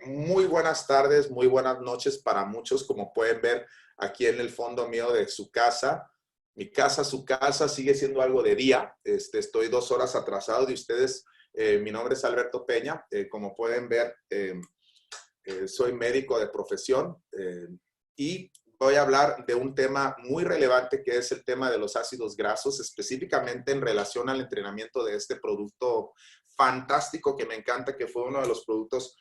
Muy buenas tardes, muy buenas noches para muchos, como pueden ver aquí en el fondo mío de su casa. Mi casa, su casa, sigue siendo algo de día. Estoy 2 horas atrasado de ustedes. Mi nombre es Alberto Peña. Como pueden ver, soy médico de profesión y voy a hablar de un tema muy relevante que es el tema de los ácidos grasos, específicamente en relación al entrenamiento de este producto fantástico que me encanta, que fue uno de los productos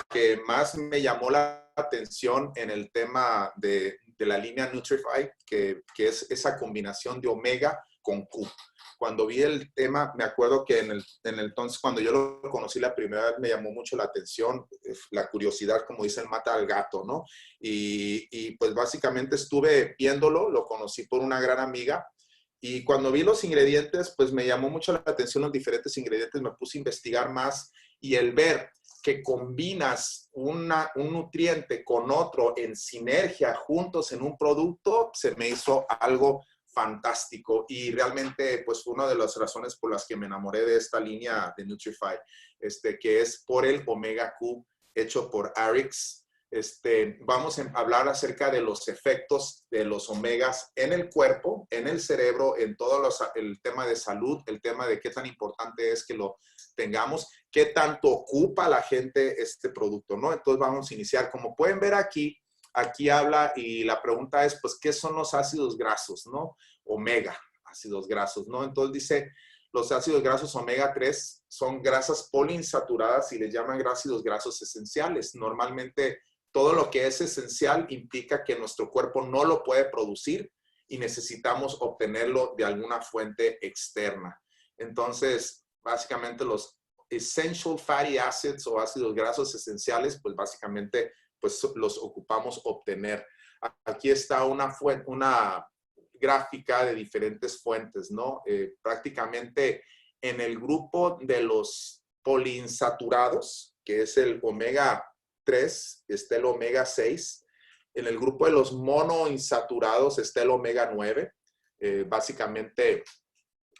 que más me llamó la atención en el tema de la línea Nutrify, que es esa combinación de omega con Q. Cuando vi el tema, me acuerdo que entonces, cuando yo lo conocí la primera vez, me llamó mucho la atención, la curiosidad, como dicen, mata al gato, ¿no? Y pues básicamente estuve viéndolo, lo conocí por una gran amiga, y cuando vi los ingredientes, pues me llamó mucho la atención los diferentes ingredientes, me puse a investigar más y el ver que combinas un nutriente con otro en sinergia juntos en un producto, se me hizo algo fantástico y realmente pues fue una de las razones por las que me enamoré de esta línea de Nutrify, que es por el Omega Q hecho por Arix. Vamos a hablar acerca de los efectos de los omegas en el cuerpo, en el cerebro, en todo el tema de salud, el tema de qué tan importante es que lo tengamos, qué tanto ocupa la gente este producto, ¿no? Entonces vamos a iniciar. Como pueden ver aquí habla y la pregunta es, pues, ¿qué son los ácidos grasos, no? Omega, ácidos grasos, ¿no? Entonces dice, los ácidos grasos omega 3 son grasas poliinsaturadas y les llaman ácidos grasos esenciales. Normalmente todo lo que es esencial implica que nuestro cuerpo no lo puede producir y necesitamos obtenerlo de alguna fuente externa. Entonces, básicamente los essential fatty acids o ácidos grasos esenciales, pues básicamente pues los ocupamos obtener. Aquí está una gráfica de diferentes fuentes, ¿no? Prácticamente en el grupo de los poliinsaturados, que es el omega 3, está el omega 6. En el grupo de los monoinsaturados está el omega 9. Básicamente,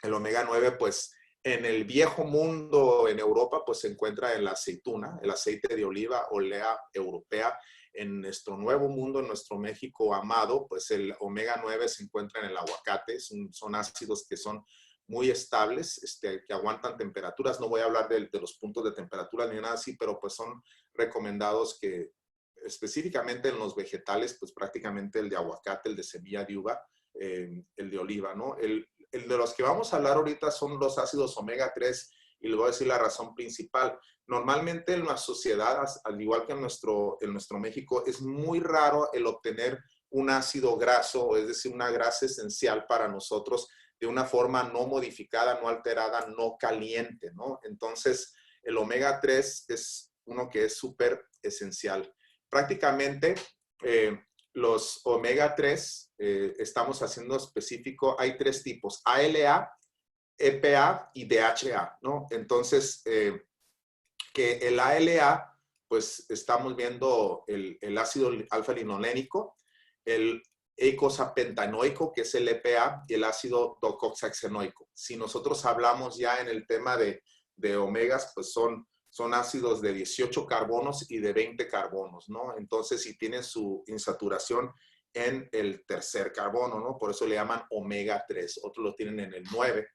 el omega 9, pues, en el viejo mundo, en Europa, pues se encuentra en la aceituna, el aceite de oliva, olea europea. En nuestro nuevo mundo, en nuestro México amado, pues el omega 9 se encuentra en el aguacate. Son ácidos que son muy estables, que aguantan temperaturas. No voy a hablar de los puntos de temperatura ni nada así, pero pues son recomendados que específicamente en los vegetales, pues prácticamente el de aguacate, el de semilla de uva, el de oliva, ¿no? El de los que vamos a hablar ahorita son los ácidos omega 3 y les voy a decir la razón principal. Normalmente en la sociedad, al igual que en nuestro México, es muy raro el obtener un ácido graso, es decir, una grasa esencial para nosotros de una forma no modificada, no alterada, no caliente, ¿no? Entonces, el omega 3 es uno que es súper esencial. Prácticamente, los omega 3, estamos haciendo específico, hay 3 tipos, ALA, EPA y DHA, ¿no? Entonces, que el ALA, pues estamos viendo el ácido alfa-linolénico, el eicosapentaenoico, que es el EPA, y el ácido docoxaxenoico. Si nosotros hablamos ya en el tema de omegas, pues son ácidos de 18 carbonos y de 20 carbonos, ¿no? Entonces, si tienen su insaturación en el tercer carbono, ¿no? Por eso le llaman omega 3. Otros lo tienen en el 9.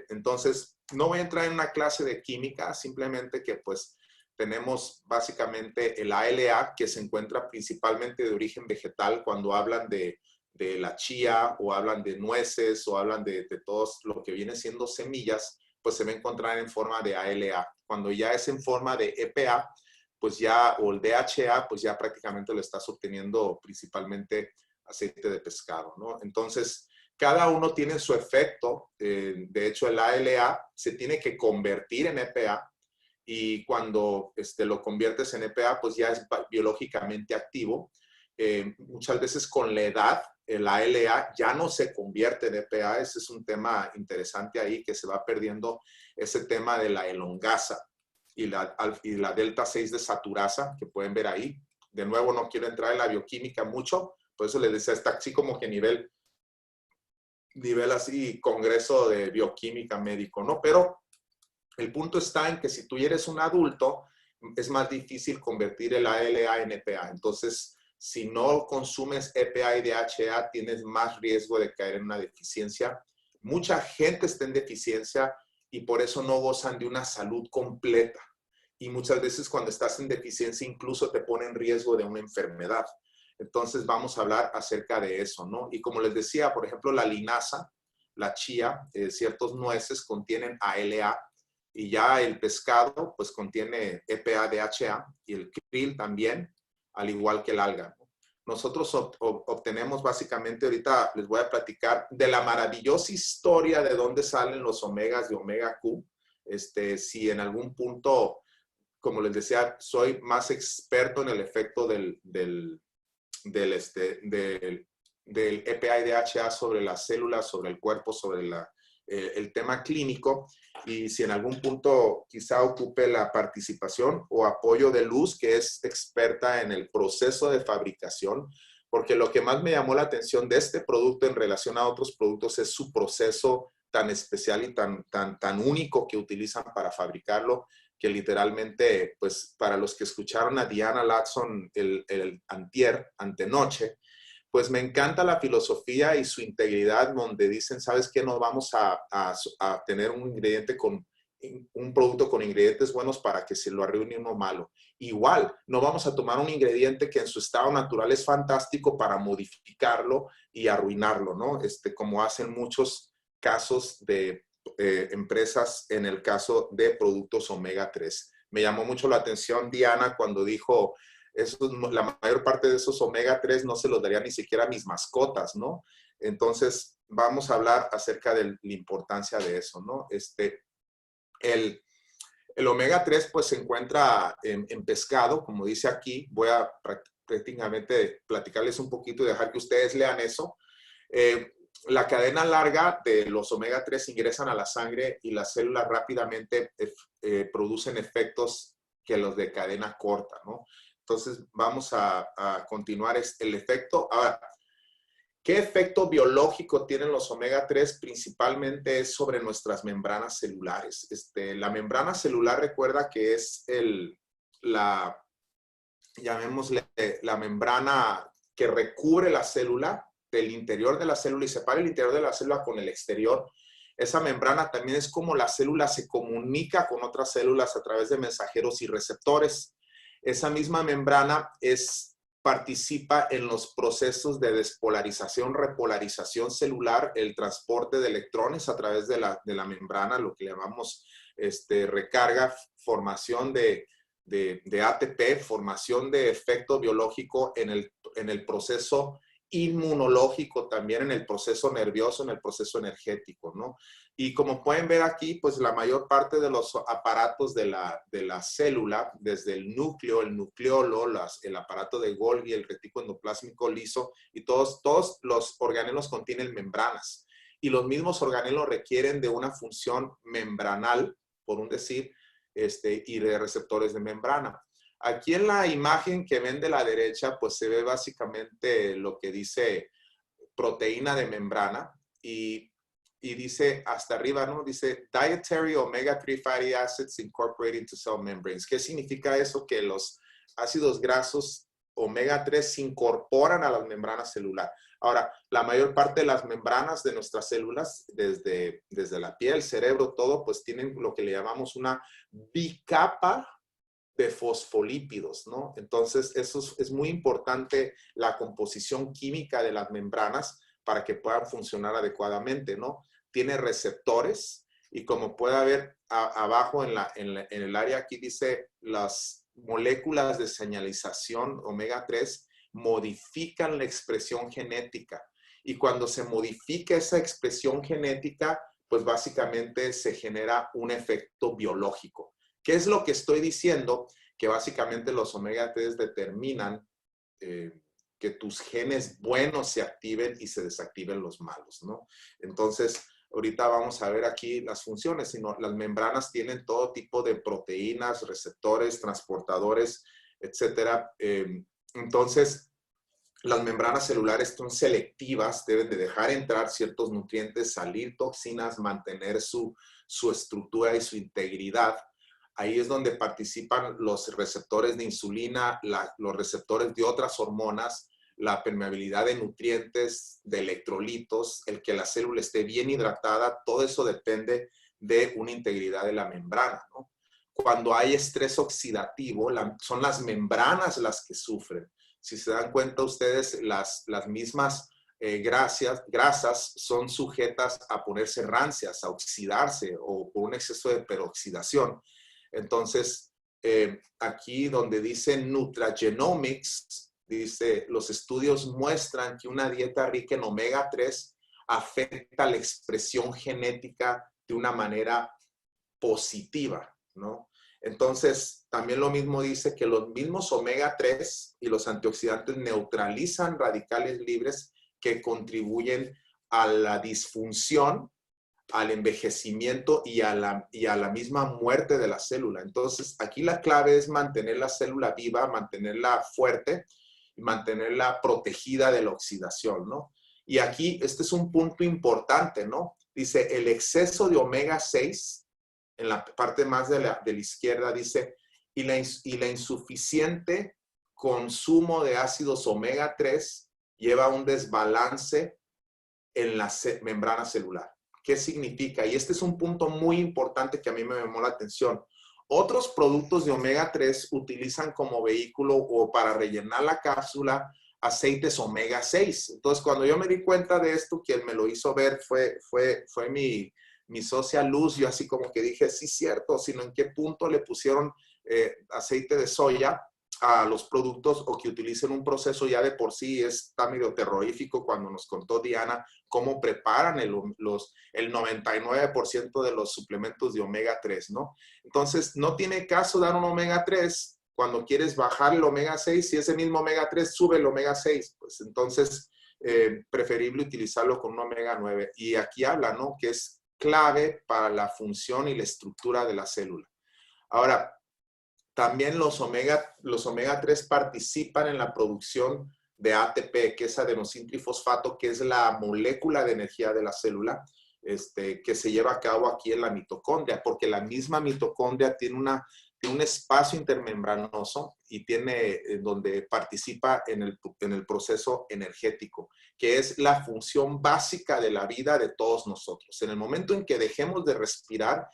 Entonces, no voy a entrar en una clase de química, simplemente que pues tenemos básicamente el ALA, que se encuentra principalmente de origen vegetal cuando hablan de la chía o hablan de nueces o hablan de todo lo que viene siendo semillas, pues se va a encontrar en forma de ALA. Cuando ya es en forma de EPA, pues ya, o el DHA, pues ya prácticamente lo estás obteniendo principalmente aceite de pescado, ¿no? Entonces, cada uno tiene su efecto. De hecho, el ALA se tiene que convertir en EPA y cuando lo conviertes en EPA, pues ya es biológicamente activo. Muchas veces con la edad, el ALA ya no se convierte en EPA. Ese es un tema interesante ahí, que se va perdiendo ese tema de la elongasa y la delta 6 de saturasa, que pueden ver ahí. De nuevo, no quiero entrar en la bioquímica mucho, por eso les decía, está así como que nivel así, congreso de bioquímica médico, ¿no? Pero el punto está en que si tú eres un adulto, es más difícil convertir el ALA en EPA. Entonces, si no consumes EPA y DHA, tienes más riesgo de caer en una deficiencia. Mucha gente está en deficiencia y por eso no gozan de una salud completa. Y muchas veces cuando estás en deficiencia incluso te pone en riesgo de una enfermedad. Entonces vamos a hablar acerca de eso, ¿no? Y como les decía, por ejemplo, la linaza, la chía, ciertos nueces contienen ALA y ya el pescado pues contiene EPA, DHA y el krill también, al igual que el alga, ¿no? Nosotros obtenemos básicamente, ahorita les voy a platicar de la maravillosa historia de dónde salen los omegas de omega Q. Si en algún punto, como les decía, soy más experto en el efecto del EPA y DHA sobre las células, sobre el cuerpo, sobre el tema clínico. Y si en algún punto quizá ocupe la participación o apoyo de Luz, que es experta en el proceso de fabricación, porque lo que más me llamó la atención de este producto en relación a otros productos es su proceso tan especial y tan único que utilizan para fabricarlo, que literalmente, pues para los que escucharon a Diana Latson el antenoche, pues me encanta la filosofía y su integridad, donde dicen, ¿sabes qué? No vamos a tener un ingrediente un producto con ingredientes buenos para que se lo arruine uno malo. Igual, no vamos a tomar un ingrediente que en su estado natural es fantástico para modificarlo y arruinarlo, ¿no? Como hacen muchos casos de empresas en el caso de productos omega 3. Me llamó mucho la atención Diana cuando dijo, la mayor parte de esos omega 3 no se los daría ni siquiera a mis mascotas, ¿no? Entonces, vamos a hablar acerca de la importancia de eso, ¿no? El omega 3 pues se encuentra en pescado, como dice aquí. Voy a prácticamente platicarles un poquito y dejar que ustedes lean eso. La cadena larga de los omega 3 ingresan a la sangre y las células rápidamente producen efectos que los de cadena corta, ¿no? Entonces vamos a continuar el efecto. Ahora, ¿qué efecto biológico tienen los omega 3? Principalmente es sobre nuestras membranas celulares. La membrana celular, recuerda que es llamémosle, la membrana que recubre la célula del interior de la célula y separa el interior de la célula con el exterior. Esa membrana también es como la célula se comunica con otras células a través de mensajeros y receptores. Esa misma membrana participa en los procesos de despolarización, repolarización celular, el transporte de electrones a través de la membrana, lo que llamamos recarga, formación de ATP, formación de efecto biológico en el proceso inmunológico, también en el proceso nervioso, en el proceso energético, ¿no? Y como pueden ver aquí, pues la mayor parte de los aparatos de la célula, desde el núcleo, el nucleolo, el aparato de Golgi, el retículo endoplásmico liso, y todos los organelos contienen membranas. Y los mismos organelos requieren de una función membranal, por un decir, y de receptores de membrana. Aquí en la imagen que ven de la derecha, pues se ve básicamente lo que dice proteína de membrana y dice hasta arriba, ¿no? Dice dietary omega 3 fatty acids incorporated into cell membranes. ¿Qué significa eso? Que los ácidos grasos omega 3 se incorporan a las membranas celulares. Ahora, la mayor parte de las membranas de nuestras células, desde la piel, cerebro, todo, pues tienen lo que le llamamos una bicapa de fosfolípidos, ¿no? Entonces, eso es muy importante, la composición química de las membranas para que puedan funcionar adecuadamente, ¿no? Tiene receptores y como puede ver abajo en el área aquí dice las moléculas de señalización omega 3 modifican la expresión genética y cuando se modifica esa expresión genética, pues básicamente se genera un efecto biológico. ¿Qué es lo que estoy diciendo? Que básicamente los omega 3 determinan que tus genes buenos se activen y se desactiven los malos, ¿no? Entonces, ahorita vamos a ver aquí las funciones. Las membranas tienen todo tipo de proteínas, receptores, transportadores, etcétera. Entonces, las membranas celulares son selectivas, deben de dejar entrar ciertos nutrientes, salir toxinas, mantener su estructura y su integridad. Ahí es donde participan los receptores de insulina, los receptores de otras hormonas, la permeabilidad de nutrientes, de electrolitos, el que la célula esté bien hidratada, todo eso depende de una integridad de la membrana, ¿no? Cuando hay estrés oxidativo, son las membranas las que sufren. Si se dan cuenta ustedes, las mismas grasas son sujetas a ponerse rancias, a oxidarse o por un exceso de peroxidación. Entonces, aquí donde dice Nutragenomics, dice, los estudios muestran que una dieta rica en omega 3 afecta la expresión genética de una manera positiva, ¿no? Entonces, también lo mismo dice que los mismos omega 3 y los antioxidantes neutralizan radicales libres que contribuyen a la disfunción, al envejecimiento y a la misma muerte de la célula. Entonces, aquí la clave es mantener la célula viva, mantenerla fuerte y mantenerla protegida de la oxidación, ¿no? Y aquí, este es un punto importante, ¿no? Dice, el exceso de omega 6, en la parte más de la izquierda, dice, y la insuficiente consumo de ácidos omega 3 lleva a un desbalance en la membrana celular. ¿Qué significa? Y este es un punto muy importante que a mí me llamó la atención. Otros productos de omega 3 utilizan como vehículo o para rellenar la cápsula aceites omega 6. Entonces, cuando yo me di cuenta de esto, quien me lo hizo ver fue mi socia Luz. Yo así como que dije, sí, cierto, sino en qué punto le pusieron aceite de soya a los productos o que utilicen un proceso ya de por sí está medio terrorífico. Cuando nos contó Diana cómo preparan el 99% de los suplementos de omega 3, ¿no? Entonces, no tiene caso dar un omega 3 cuando quieres bajar el omega 6, si ese mismo omega 3 sube el omega 6, pues entonces preferible utilizarlo con un omega 9. Y aquí habla, ¿no? Que es clave para la función y la estructura de la célula. Ahora, también los omega 3 participan en la producción de ATP, que es adenosín trifosfato, que es la molécula de energía de la célula, que se lleva a cabo aquí en la mitocondria, porque la misma mitocondria tiene un espacio intermembranoso y tiene donde participa en el proceso energético, que es la función básica de la vida de todos nosotros. En el momento en que dejemos de respirar,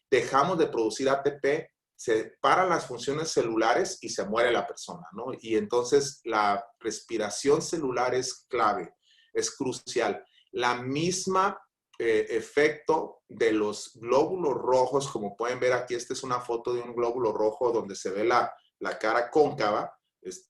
dejamos de producir ATP, se paran las funciones celulares y se muere la persona, ¿no? Y entonces la respiración celular es clave, es crucial. La misma efecto de los glóbulos rojos, como pueden ver aquí, esta es una foto de un glóbulo rojo donde se ve la cara cóncava,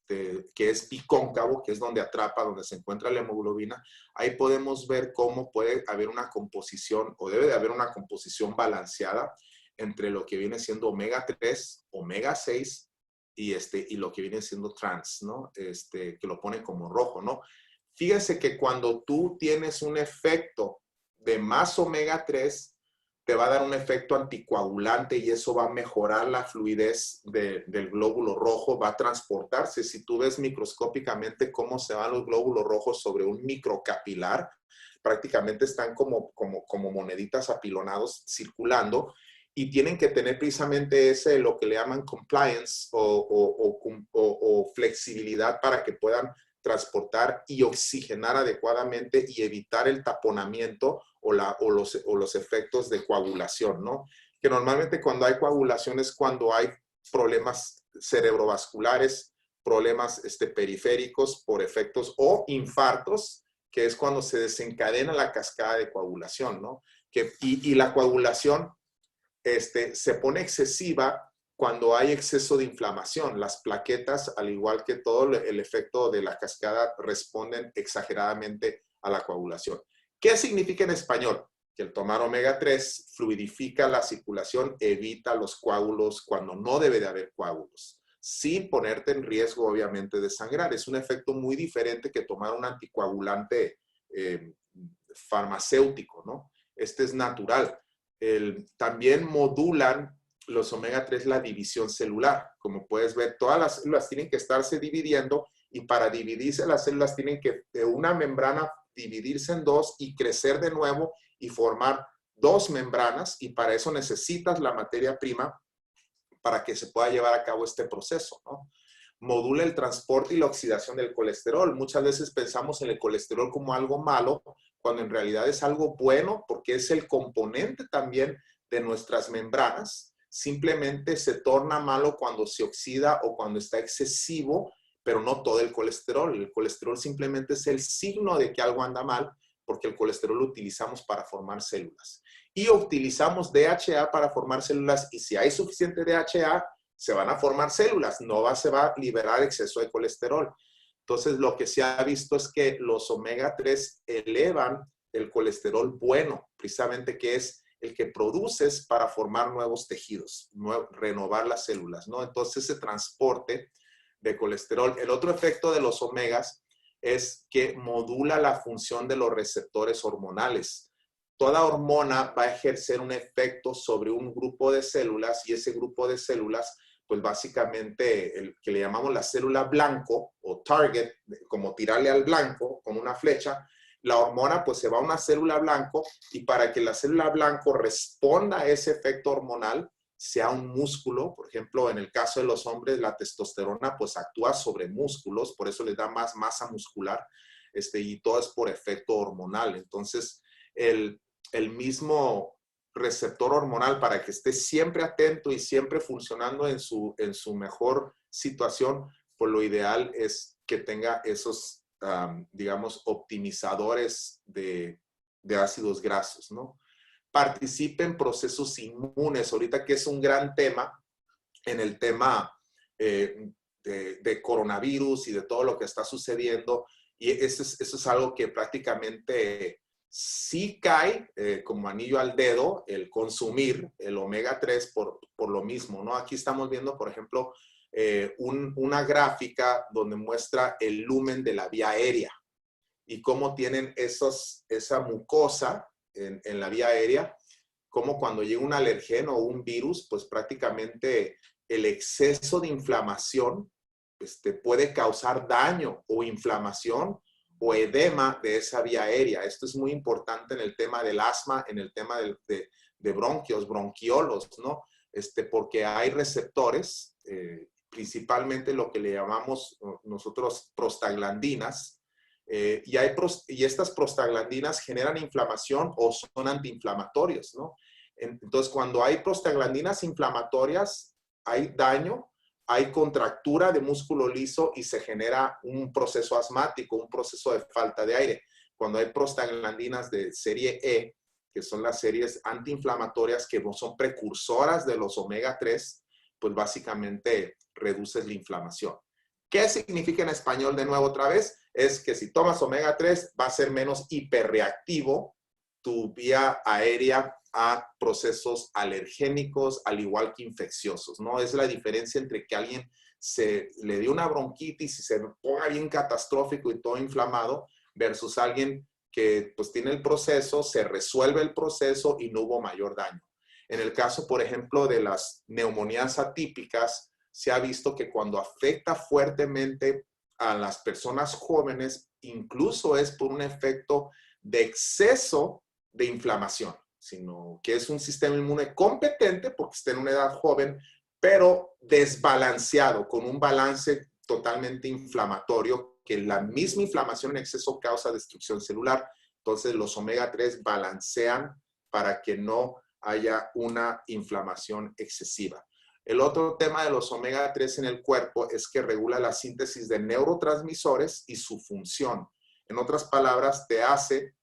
que es bicóncavo, que es donde atrapa, donde se encuentra la hemoglobina. Ahí podemos ver cómo puede haber una composición, o debe de haber una composición balanceada entre lo que viene siendo omega 3, omega 6 y lo que viene siendo trans, ¿no? Que lo pone como rojo, ¿no? Fíjense que cuando tú tienes un efecto de más omega 3, te va a dar un efecto anticoagulante y eso va a mejorar la fluidez del glóbulo rojo, va a transportarse. Si tú ves microscópicamente cómo se van los glóbulos rojos sobre un microcapilar, prácticamente están como moneditas apilonados circulando y tienen que tener precisamente lo que le llaman compliance o flexibilidad para que puedan transportar y oxigenar adecuadamente y evitar el taponamiento o los efectos de coagulación, ¿no? Que normalmente cuando hay coagulación es cuando hay problemas cerebrovasculares, problemas periféricos por efectos o infartos, que es cuando se desencadena la cascada de coagulación, ¿no? Y la coagulación se pone excesiva cuando hay exceso de inflamación. Las plaquetas, al igual que todo el efecto de la cascada, responden exageradamente a la coagulación. ¿Qué significa en español? Que el tomar omega 3 fluidifica la circulación, evita los coágulos cuando no debe de haber coágulos, sin ponerte en riesgo, obviamente, de sangrar. Es un efecto muy diferente que tomar un anticoagulante farmacéutico, ¿no? Este es natural. También modulan los omega 3 la división celular. Como puedes ver, todas las células tienen que estarse dividiendo y para dividirse las células tienen que de una membrana dividirse en dos y crecer de nuevo y formar dos membranas y para eso necesitas la materia prima para que se pueda llevar a cabo este proceso, ¿no? Modula el transporte y la oxidación del colesterol. Muchas veces pensamos en el colesterol como algo malo, cuando en realidad es algo bueno, porque es el componente también de nuestras membranas. Simplemente se torna malo cuando se oxida o cuando está excesivo, pero no todo el colesterol. El colesterol simplemente es el signo de que algo anda mal, porque el colesterol lo utilizamos para formar células. Y utilizamos DHA para formar células, y si hay suficiente DHA, se van a formar células, se va a liberar exceso de colesterol. Entonces, lo que se ha visto es que los omega 3 elevan el colesterol bueno, precisamente que es el que produces para formar nuevos tejidos, renovar las células, ¿no? Entonces, ese transporte de colesterol. El otro efecto de los omegas es que modula la función de los receptores hormonales. Toda hormona va a ejercer un efecto sobre un grupo de células, y ese grupo de células, pues básicamente el que le llamamos la célula blanco o target, como tirarle al blanco con una flecha, la hormona pues se va a una célula blanco, y para que la célula blanco responda a ese efecto hormonal, sea un músculo, por ejemplo, en el caso de los hombres, la testosterona pues actúa sobre músculos, por eso les da más masa muscular, y todo es por efecto hormonal. Entonces, el mismo receptor hormonal, para que esté siempre atento y siempre funcionando en su mejor situación, pues lo ideal es que tenga esos, digamos, optimizadores de ácidos grasos, ¿no? Participe en procesos inmunes, ahorita que es un gran tema en el tema de coronavirus y de todo lo que está sucediendo, y eso es algo que prácticamente sí cae como anillo al dedo el consumir el omega 3 por lo mismo, ¿no? Aquí estamos viendo, por ejemplo, una gráfica donde muestra el lumen de la vía aérea y cómo tienen esa mucosa en la vía aérea, como cuando llega un alergeno o un virus, pues prácticamente el exceso de inflamación puede causar daño o inflamación o edema de esa vía aérea. Esto es muy importante en el tema del asma, en el tema de bronquios, bronquiolos, ¿no? Porque hay receptores, principalmente lo que le llamamos nosotros prostaglandinas, y estas prostaglandinas generan inflamación o son antiinflamatorios, ¿no? Entonces, cuando hay prostaglandinas inflamatorias, hay daño, hay contractura de músculo liso y se genera un proceso asmático, un proceso de falta de aire. Cuando hay prostaglandinas de serie E, que son las series antiinflamatorias que son precursoras de los omega 3, pues básicamente reduces la inflamación. ¿Qué significa en español de nuevo otra vez? Es que si tomas omega 3 va a ser menos hiperreactivo tu vía aérea a procesos alergénicos, al igual que infecciosos, ¿no? Es la diferencia entre que alguien le dé una bronquitis y se ponga bien catastrófico y todo inflamado, versus alguien que pues tiene el proceso, se resuelve el proceso y no hubo mayor daño. En el caso, por ejemplo, de las neumonías atípicas, se ha visto que cuando afecta fuertemente a las personas jóvenes, incluso es por un efecto de exceso de inflamación, sino que es un sistema inmune competente porque está en una edad joven, pero desbalanceado, con un balance totalmente inflamatorio, que la misma inflamación en exceso causa destrucción celular. Entonces, los omega 3 balancean para que no haya una inflamación excesiva. El otro tema de los omega 3 en el cuerpo es que regula la síntesis de neurotransmisores y su función. En otras palabras, te hace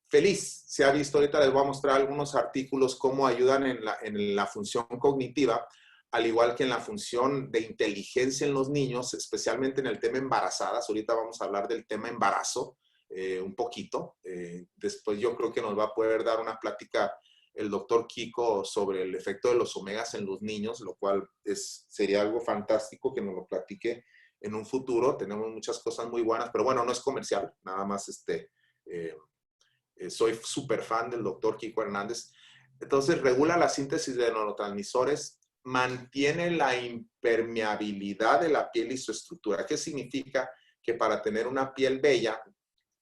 feliz. Se ha visto, ahorita les voy a mostrar algunos artículos cómo ayudan en la función cognitiva, al igual que en la función de inteligencia en los niños, especialmente en el tema embarazadas. Ahorita vamos a hablar del tema embarazo un poquito. Después yo creo que nos va a poder dar una plática el doctor Kiko sobre el efecto de los omegas en los niños, lo cual sería algo fantástico que nos lo platique en un futuro. Tenemos muchas cosas muy buenas, pero bueno, no es comercial, nada más soy súper fan del doctor Kiko Hernández. Entonces, regula la síntesis de neurotransmisores, mantiene la impermeabilidad de la piel y su estructura. ¿Qué significa? Que para tener una piel bella,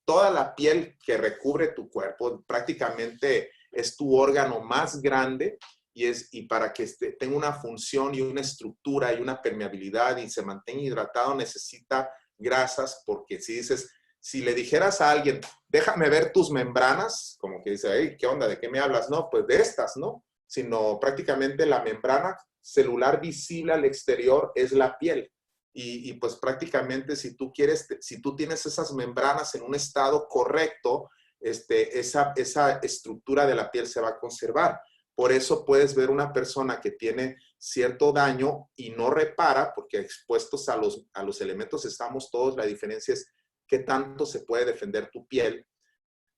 toda la piel que recubre tu cuerpo prácticamente es tu órgano más grande y para que tenga una función y una estructura y una permeabilidad y se mantenga hidratado, necesita grasas, porque si le dijeras a alguien, déjame ver tus membranas, como que dice, hey, ¿qué onda? ¿De qué me hablas? No, pues de estas, ¿no? Sino prácticamente la membrana celular visible al exterior es la piel. Y pues prácticamente si tú tienes esas membranas en un estado correcto, esa estructura de la piel se va a conservar. Por eso puedes ver una persona que tiene cierto daño y no repara, porque expuestos a los elementos estamos todos. La diferencia es qué tanto se puede defender tu piel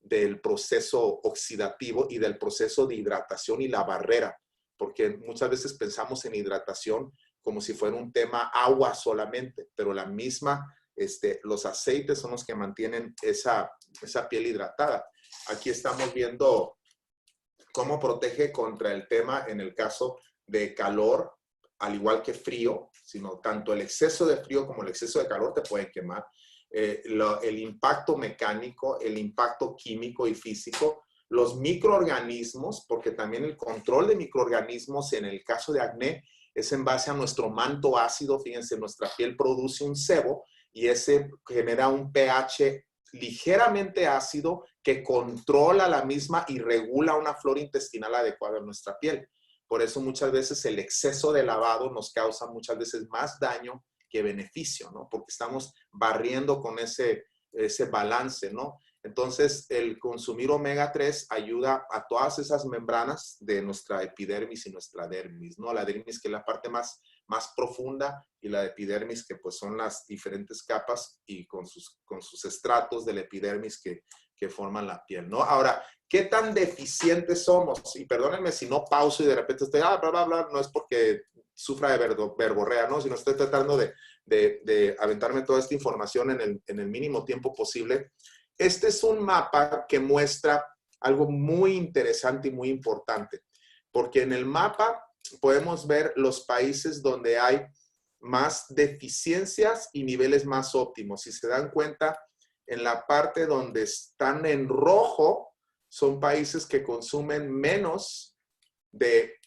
del proceso oxidativo y del proceso de hidratación y la barrera, porque muchas veces pensamos en hidratación como si fuera un tema agua solamente, pero los aceites son los que mantienen esa piel hidratada. Aquí estamos viendo cómo protege contra el tema en el caso de calor, al igual que frío, sino tanto el exceso de frío como el exceso de calor te pueden quemar. El impacto mecánico, el impacto químico y físico, los microorganismos, porque también el control de microorganismos en el caso de acné es en base a nuestro manto ácido. Fíjense, nuestra piel produce un sebo y ese genera un pH ligeramente ácido que controla la misma y regula una flora intestinal adecuada en nuestra piel. Por eso muchas veces el exceso de lavado nos causa muchas veces más daño que beneficio, ¿no? Porque estamos barriendo con ese balance, ¿no? Entonces, el consumir omega 3 ayuda a todas esas membranas de nuestra epidermis y nuestra dermis, ¿no? La dermis, que es la parte más profunda, y la epidermis, que pues son las diferentes capas y con sus estratos de la epidermis que forman la piel, ¿no? Ahora, ¿qué tan deficientes somos? Y perdónenme si no pauso y de repente estoy, bla, bla, bla, no es porque sufra de verborrea, ¿no? Sino estoy tratando de aventarme toda esta información en el mínimo tiempo posible. Este es un mapa que muestra algo muy interesante y muy importante, porque en el mapa podemos ver los países donde hay más deficiencias y niveles más óptimos. Si se dan cuenta, en la parte donde están en rojo, son países que consumen menos de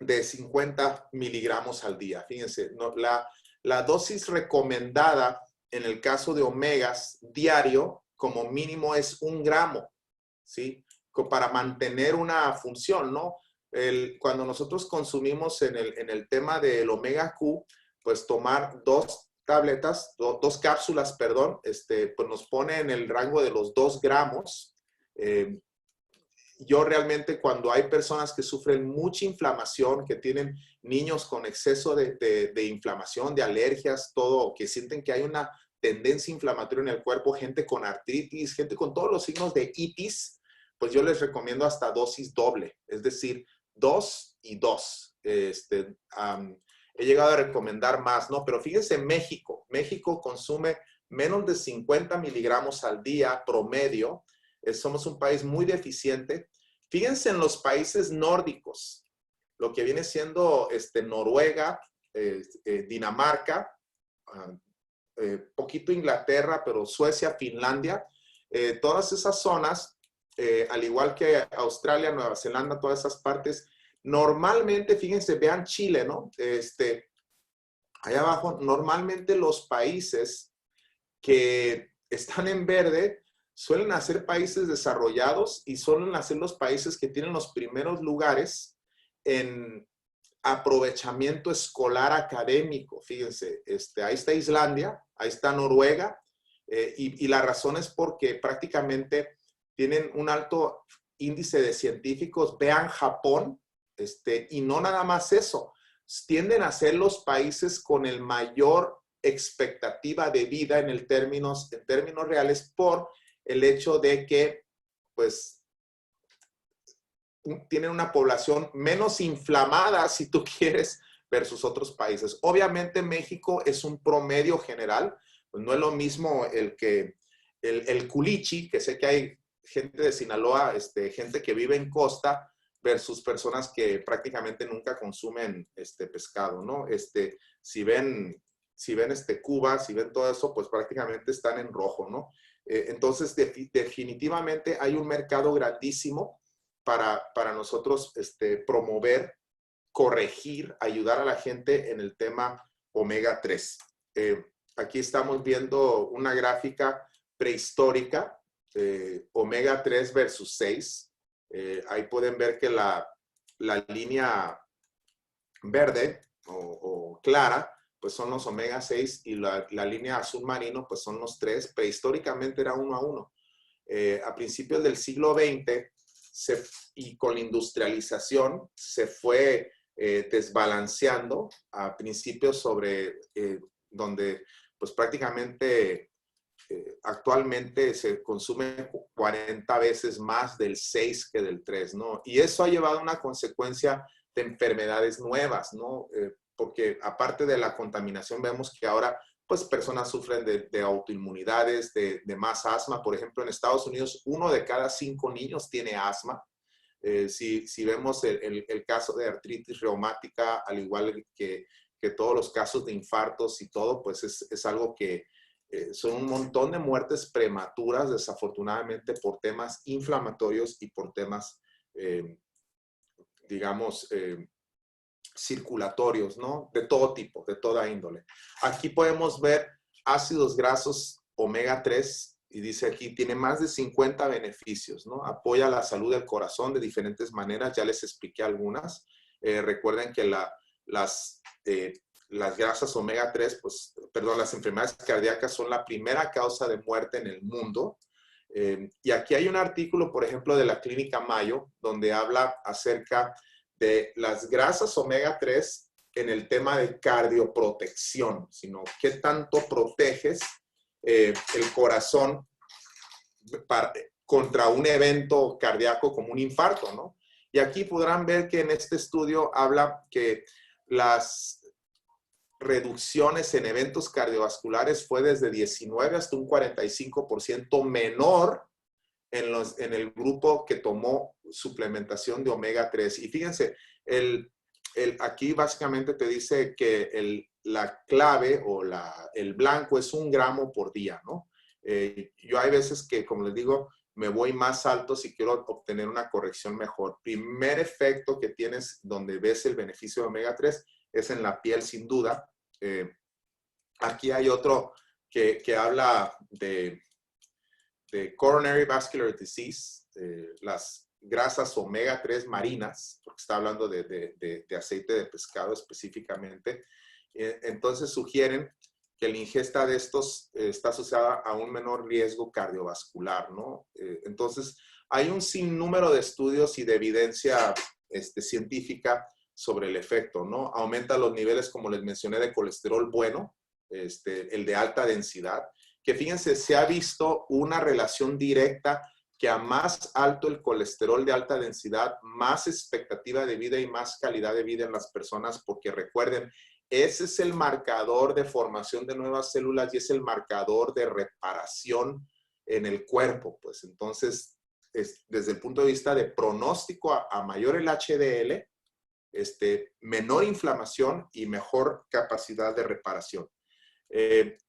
50 miligramos al día. Fíjense, ¿no? La dosis recomendada en el caso de omegas diario, como mínimo, es 1 gramo, ¿sí? Para mantener una función, ¿no? Cuando nosotros consumimos en el tema del omega Q, pues tomar 2 tabletas, 2 cápsulas, perdón, pues nos pone en el rango de los 2 gramos. Yo realmente, cuando hay personas que sufren mucha inflamación, que tienen niños con exceso de inflamación, de alergias, todo, que sienten que hay una tendencia inflamatoria en el cuerpo, gente con artritis, gente con todos los signos de itis, pues yo les recomiendo hasta dosis doble, es decir, 2 y 2. He llegado a recomendar más, ¿no? Pero fíjense, México consume menos de 50 miligramos al día promedio. Somos un país muy deficiente. Fíjense en los países nórdicos, lo que viene siendo Noruega, Dinamarca, poquito Inglaterra, pero Suecia, Finlandia, todas esas zonas, al igual que Australia, Nueva Zelanda, todas esas partes, normalmente, fíjense, vean Chile, ¿no? Allá abajo, normalmente los países que están en verde suelen ser países desarrollados y suelen ser los países que tienen los primeros lugares en aprovechamiento escolar académico. Fíjense, ahí está Islandia, ahí está Noruega, y la razón es porque prácticamente tienen un alto índice de científicos. Vean Japón, y no nada más eso, tienden a ser los países con el mayor expectativa de vida en términos reales, por el hecho de que, pues, tienen una población menos inflamada, si tú quieres, versus otros países. Obviamente México es un promedio general, pues no es lo mismo el culichi, que sé que hay gente de Sinaloa, gente que vive en costa, versus personas que prácticamente nunca consumen pescado, ¿no? Si ven Cuba, si ven todo eso, pues prácticamente están en rojo, ¿no? Entonces, definitivamente hay un mercado grandísimo para nosotros promover, corregir, ayudar a la gente en el tema omega 3. Aquí estamos viendo una gráfica prehistórica, omega 3 versus 6. Ahí pueden ver que la línea verde o clara, pues son los omega 6 y la línea azul marino, pues son los 3. Prehistóricamente era 1 a 1. A principios del siglo XX y con la industrialización se fue desbalanceando a principios sobre donde pues prácticamente actualmente se consume 40 veces más del 6 que del 3, ¿no? Y eso ha llevado a una consecuencia de enfermedades nuevas, ¿no? Porque aparte de la contaminación, vemos que ahora pues personas sufren de autoinmunidades, de más asma. Por ejemplo, en Estados Unidos, 1 de cada 5 niños tiene asma. Si vemos el caso de artritis reumática, al igual que todos los casos de infartos y todo, pues es algo que son un montón de muertes prematuras, desafortunadamente, por temas inflamatorios y por temas, digamos, circulatorios, ¿no? De todo tipo, de toda índole. Aquí podemos ver ácidos grasos omega 3 y dice aquí, tiene más de 50 beneficios, ¿no? Apoya la salud del corazón de diferentes maneras, ya les expliqué algunas. Recuerden que las grasas omega 3, pues, perdón, las enfermedades cardíacas son la primera causa de muerte en el mundo. Y aquí hay un artículo, por ejemplo, de la Clínica Mayo, donde habla acerca de las grasas omega 3 en el tema de cardioprotección, sino qué tanto proteges el corazón contra un evento cardíaco como un infarto, ¿no? Y aquí podrán ver que en este estudio habla que las reducciones en eventos cardiovasculares fue desde 19 hasta un 45% menor en el grupo que tomó suplementación de omega 3. Y fíjense, aquí básicamente te dice que la clave o el blanco es 1 gramo por día, ¿no? Yo hay veces que, como les digo, me voy más alto si quiero obtener una corrección mejor. Primer efecto que tienes donde ves el beneficio de omega 3 es en la piel, sin duda. Aquí hay otro que habla de coronary vascular disease, las grasas omega 3 marinas, porque está hablando de aceite de pescado específicamente. Entonces sugieren que la ingesta de estos está asociada a un menor riesgo cardiovascular, ¿no? Entonces hay un sinnúmero de estudios y de evidencia científica sobre el efecto, ¿no? Aumenta los niveles, como les mencioné, de colesterol bueno, el de alta densidad, que fíjense, se ha visto una relación directa que a más alto el colesterol de alta densidad, más expectativa de vida y más calidad de vida en las personas, porque recuerden, ese es el marcador de formación de nuevas células y es el marcador de reparación en el cuerpo. Pues entonces, desde el punto de vista de pronóstico a mayor el HDL, menor inflamación y mejor capacidad de reparación.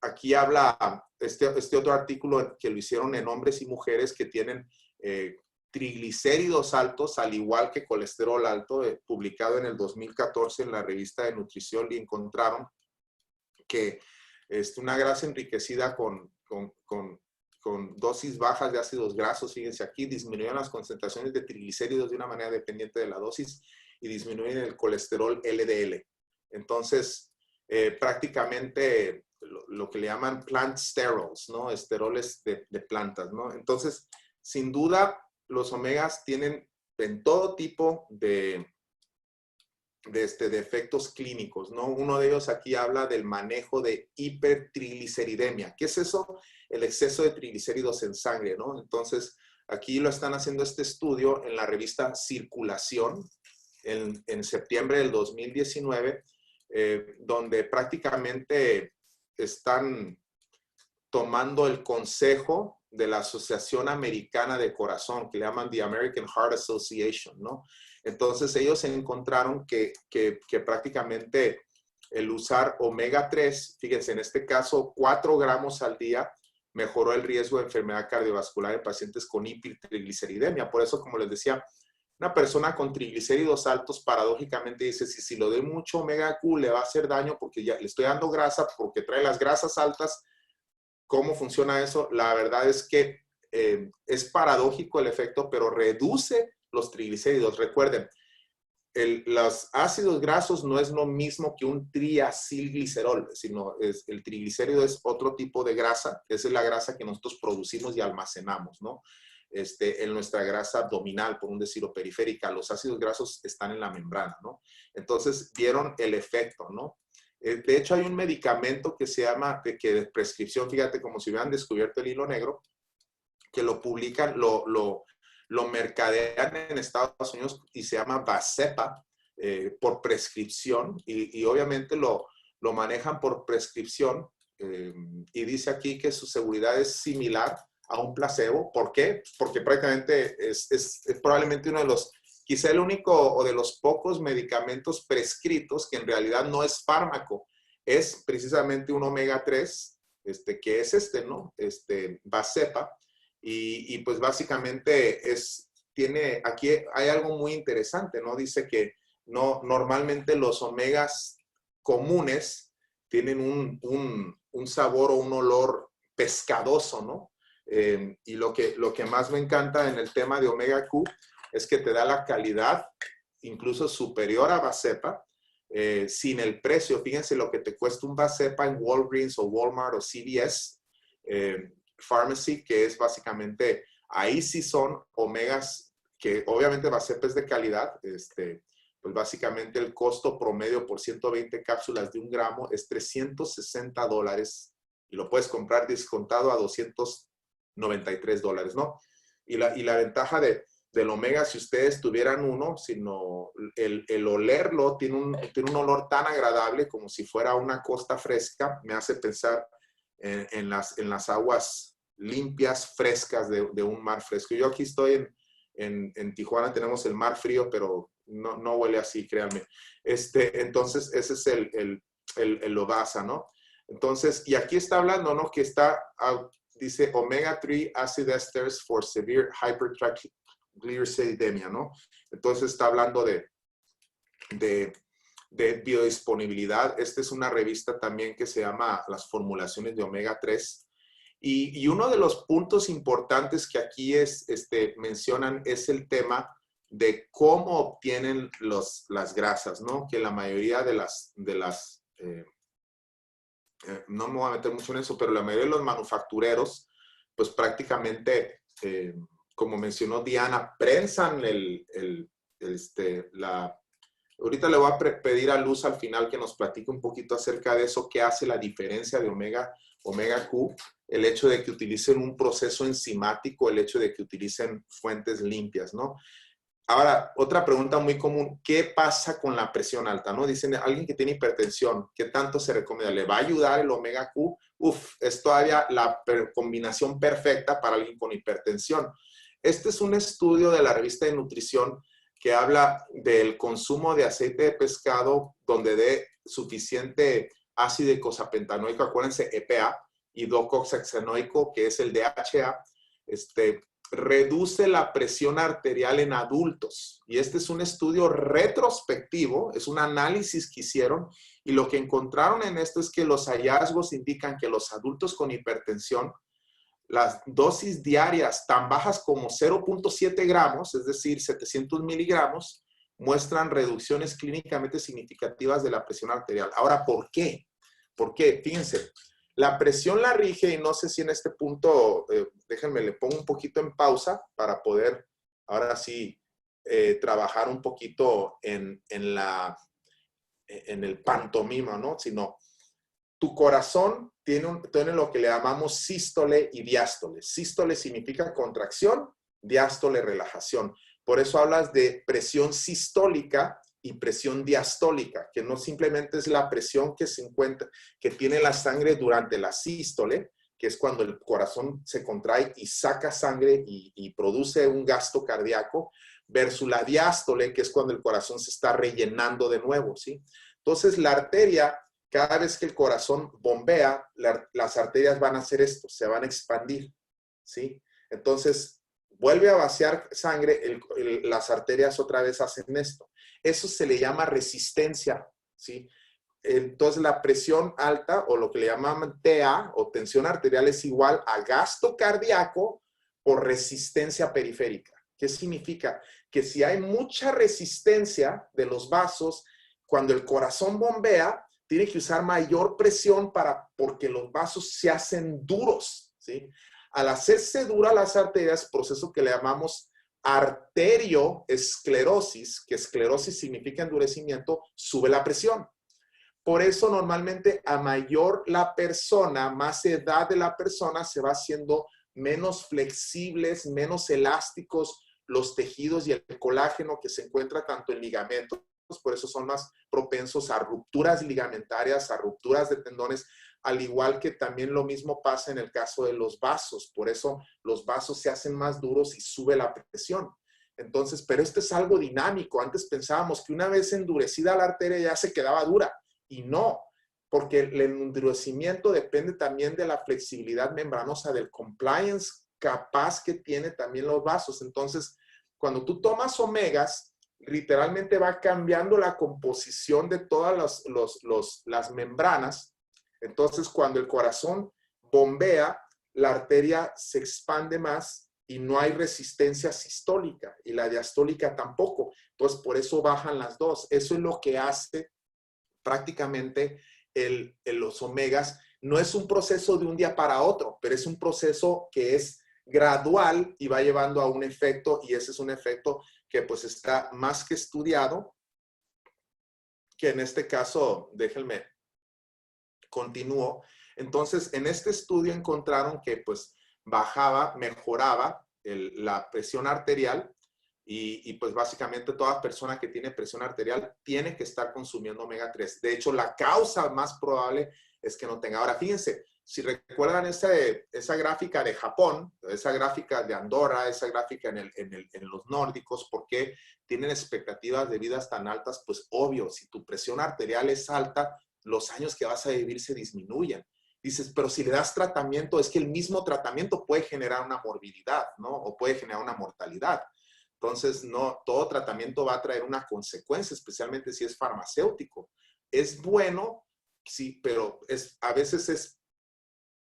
Aquí habla este otro artículo que lo hicieron en hombres y mujeres que tienen triglicéridos altos, al igual que colesterol alto, publicado en el 2014 en la revista de nutrición, y encontraron que una grasa enriquecida con dosis bajas de ácidos grasos, fíjense aquí, disminuyen las concentraciones de triglicéridos de una manera dependiente de la dosis y disminuyen el colesterol LDL. Entonces, prácticamente lo que le llaman plant sterols, ¿no? Esteroles de plantas, ¿no? Entonces, sin duda, los omegas tienen en todo tipo de efectos clínicos, ¿no? Uno de ellos aquí habla del manejo de hipertrigliceridemia. ¿Qué es eso? El exceso de triglicéridos en sangre, ¿no? Entonces, aquí lo están haciendo este estudio en la revista Circulación en septiembre del 2019, donde prácticamente están tomando el consejo de la Asociación Americana de Corazón, que le llaman The American Heart Association, ¿no? Entonces ellos encontraron que prácticamente el usar omega 3, fíjense, en este caso 4 gramos al día, mejoró el riesgo de enfermedad cardiovascular en pacientes con hipertrigliceridemia. Por eso, como les decía, una persona con triglicéridos altos paradójicamente dice, si lo doy mucho omega Q le va a hacer daño porque ya le estoy dando grasa, porque trae las grasas altas. ¿Cómo funciona eso? La verdad es que es paradójico el efecto, pero reduce los triglicéridos. Recuerden, los ácidos grasos no es lo mismo que un triacilglicerol, sino el triglicérido es otro tipo de grasa, que es la grasa que nosotros producimos y almacenamos, ¿no? En nuestra grasa abdominal, por un decirlo, periférica. Los ácidos grasos están en la membrana, ¿no? Entonces, vieron el efecto, ¿no? De hecho, hay un medicamento que se llama, que de prescripción, fíjate, como si hubieran descubierto el hilo negro, que lo publican, lo mercadean en Estados Unidos y se llama Vascepa por prescripción y obviamente lo manejan por prescripción y dice aquí que su seguridad es similar a un placebo. ¿Por qué? Porque prácticamente es probablemente uno de los, quizá el único o de los pocos medicamentos prescritos que en realidad no es fármaco, es precisamente un omega 3, que es ¿no? Vascepa. Y pues básicamente aquí hay algo muy interesante, ¿no? Dice que normalmente los omegas comunes tienen un sabor o un olor pescadoso, ¿no? Y lo que más me encanta en el tema de omega Q es que te da la calidad incluso superior a Vascepa, sin el precio. Fíjense lo que te cuesta un Vascepa en Walgreens o Walmart o CVS Pharmacy, que es básicamente, ahí sí son omegas, que obviamente Vascepa es de calidad, pues básicamente el costo promedio por 120 cápsulas de 1 gramo es $360 y lo puedes comprar descontado a $293, ¿no? Y la ventaja del omega, si ustedes tuvieran uno, sino el olerlo, tiene un olor tan agradable como si fuera una costa fresca, me hace pensar en las aguas limpias, frescas de un mar fresco. Yo aquí estoy en Tijuana, tenemos el mar frío, pero no huele así, créanme. Entonces, ese es el Lobasa, ¿no? Entonces, y aquí está hablando, ¿no? Que dice omega 3 acid esters for severe hypertriglyceridemia, ¿no? Entonces está hablando de biodisponibilidad. Esta es una revista también que se llama Las formulaciones de omega 3. Y uno de los puntos importantes que aquí mencionan es el tema de cómo obtienen las grasas, ¿no? Que la mayoría de las no me voy a meter mucho en eso, pero la mayoría de los manufactureros, pues prácticamente, como mencionó Diana, prensan ahorita le voy a pedir a Luz al final que nos platique un poquito acerca de eso, qué hace la diferencia de omega Q, el hecho de que utilicen un proceso enzimático, el hecho de que utilicen fuentes limpias, ¿no? Ahora, otra pregunta muy común, ¿qué pasa con la presión alta? ¿No? Dicen, alguien que tiene hipertensión, ¿qué tanto se recomienda? ¿Le va a ayudar el omega Q? Es todavía la combinación perfecta para alguien con hipertensión. Este es un estudio de la revista de nutrición que habla del consumo de aceite de pescado donde dé suficiente ácido eicosapentaenoico, acuérdense, EPA, y docoxaxenoico, que es el DHA, reduce la presión arterial en adultos. Y este es un estudio retrospectivo, es un análisis que hicieron, y lo que encontraron en esto es que los hallazgos indican que los adultos con hipertensión, las dosis diarias tan bajas como 0.7 gramos, es decir, 700 miligramos, muestran reducciones clínicamente significativas de la presión arterial. Ahora, ¿por qué? ¿Por qué? Fíjense, la presión la rige, y no sé si en este punto, déjenme, le pongo un poquito en pausa para poder, ahora sí, trabajar un poquito en el pantomima, ¿no? Sino, tu corazón tiene lo que le llamamos sístole y diástole. Sístole significa contracción, diástole relajación. Por eso hablas de presión sistólica y presión diastólica, que no simplemente es la presión que se encuentra, que tiene la sangre durante la sístole, que es cuando el corazón se contrae y saca sangre y produce un gasto cardíaco, versus la diástole, que es cuando el corazón se está rellenando de nuevo, ¿sí? Entonces, la arteria, cada vez que el corazón bombea, las arterias van a hacer esto, se van a expandir, ¿sí? Entonces, vuelve a vaciar sangre, las arterias otra vez hacen esto. Eso se le llama resistencia, ¿sí? Entonces la presión alta o lo que le llaman TA o tensión arterial es igual a gasto cardíaco por resistencia periférica. ¿Qué significa? Que si hay mucha resistencia de los vasos, cuando el corazón bombea, tiene que usar mayor presión porque los vasos se hacen duros, ¿sí? Al hacerse duras las arterias, proceso que le llamamos arterioesclerosis, que esclerosis significa endurecimiento, sube la presión. Por eso normalmente a mayor la persona, más edad de la persona, se va haciendo menos flexibles, menos elásticos los tejidos y el colágeno que se encuentra tanto en ligamentos, por eso son más propensos a rupturas ligamentarias, a rupturas de tendones, al igual que también lo mismo pasa en el caso de los vasos, por eso los vasos se hacen más duros y sube la presión. Entonces, pero esto es algo dinámico. Antes pensábamos que una vez endurecida la arteria ya se quedaba dura. Y no, porque el endurecimiento depende también de la flexibilidad membranosa, del compliance capaz que tiene también los vasos. Entonces, cuando tú tomas omegas, literalmente va cambiando la composición de todas las membranas. Entonces, cuando el corazón bombea, la arteria se expande más y no hay resistencia sistólica y la diastólica tampoco. Entonces, por eso bajan las dos. Eso es lo que hace prácticamente los omegas. No es un proceso de un día para otro, pero es un proceso que es gradual y va llevando a un efecto, y ese es un efecto que pues está más que estudiado, que en este caso, déjenme, continúo. Entonces, en este estudio encontraron que pues bajaba, mejoraba la presión arterial. Y pues básicamente toda persona que tiene presión arterial tiene que estar consumiendo omega 3. De hecho, la causa más probable es que no tenga. Ahora, fíjense, si recuerdan esa gráfica de Japón, esa gráfica de Andorra, esa gráfica en los nórdicos, ¿por qué tienen expectativas de vidas tan altas? Pues obvio, si tu presión arterial es alta, los años que vas a vivir se disminuyen. Dices, pero si le das tratamiento, es que el mismo tratamiento puede generar una morbilidad, ¿no? O puede generar una mortalidad. Entonces, no, todo tratamiento va a traer una consecuencia, especialmente si es farmacéutico. Es bueno, sí, pero a veces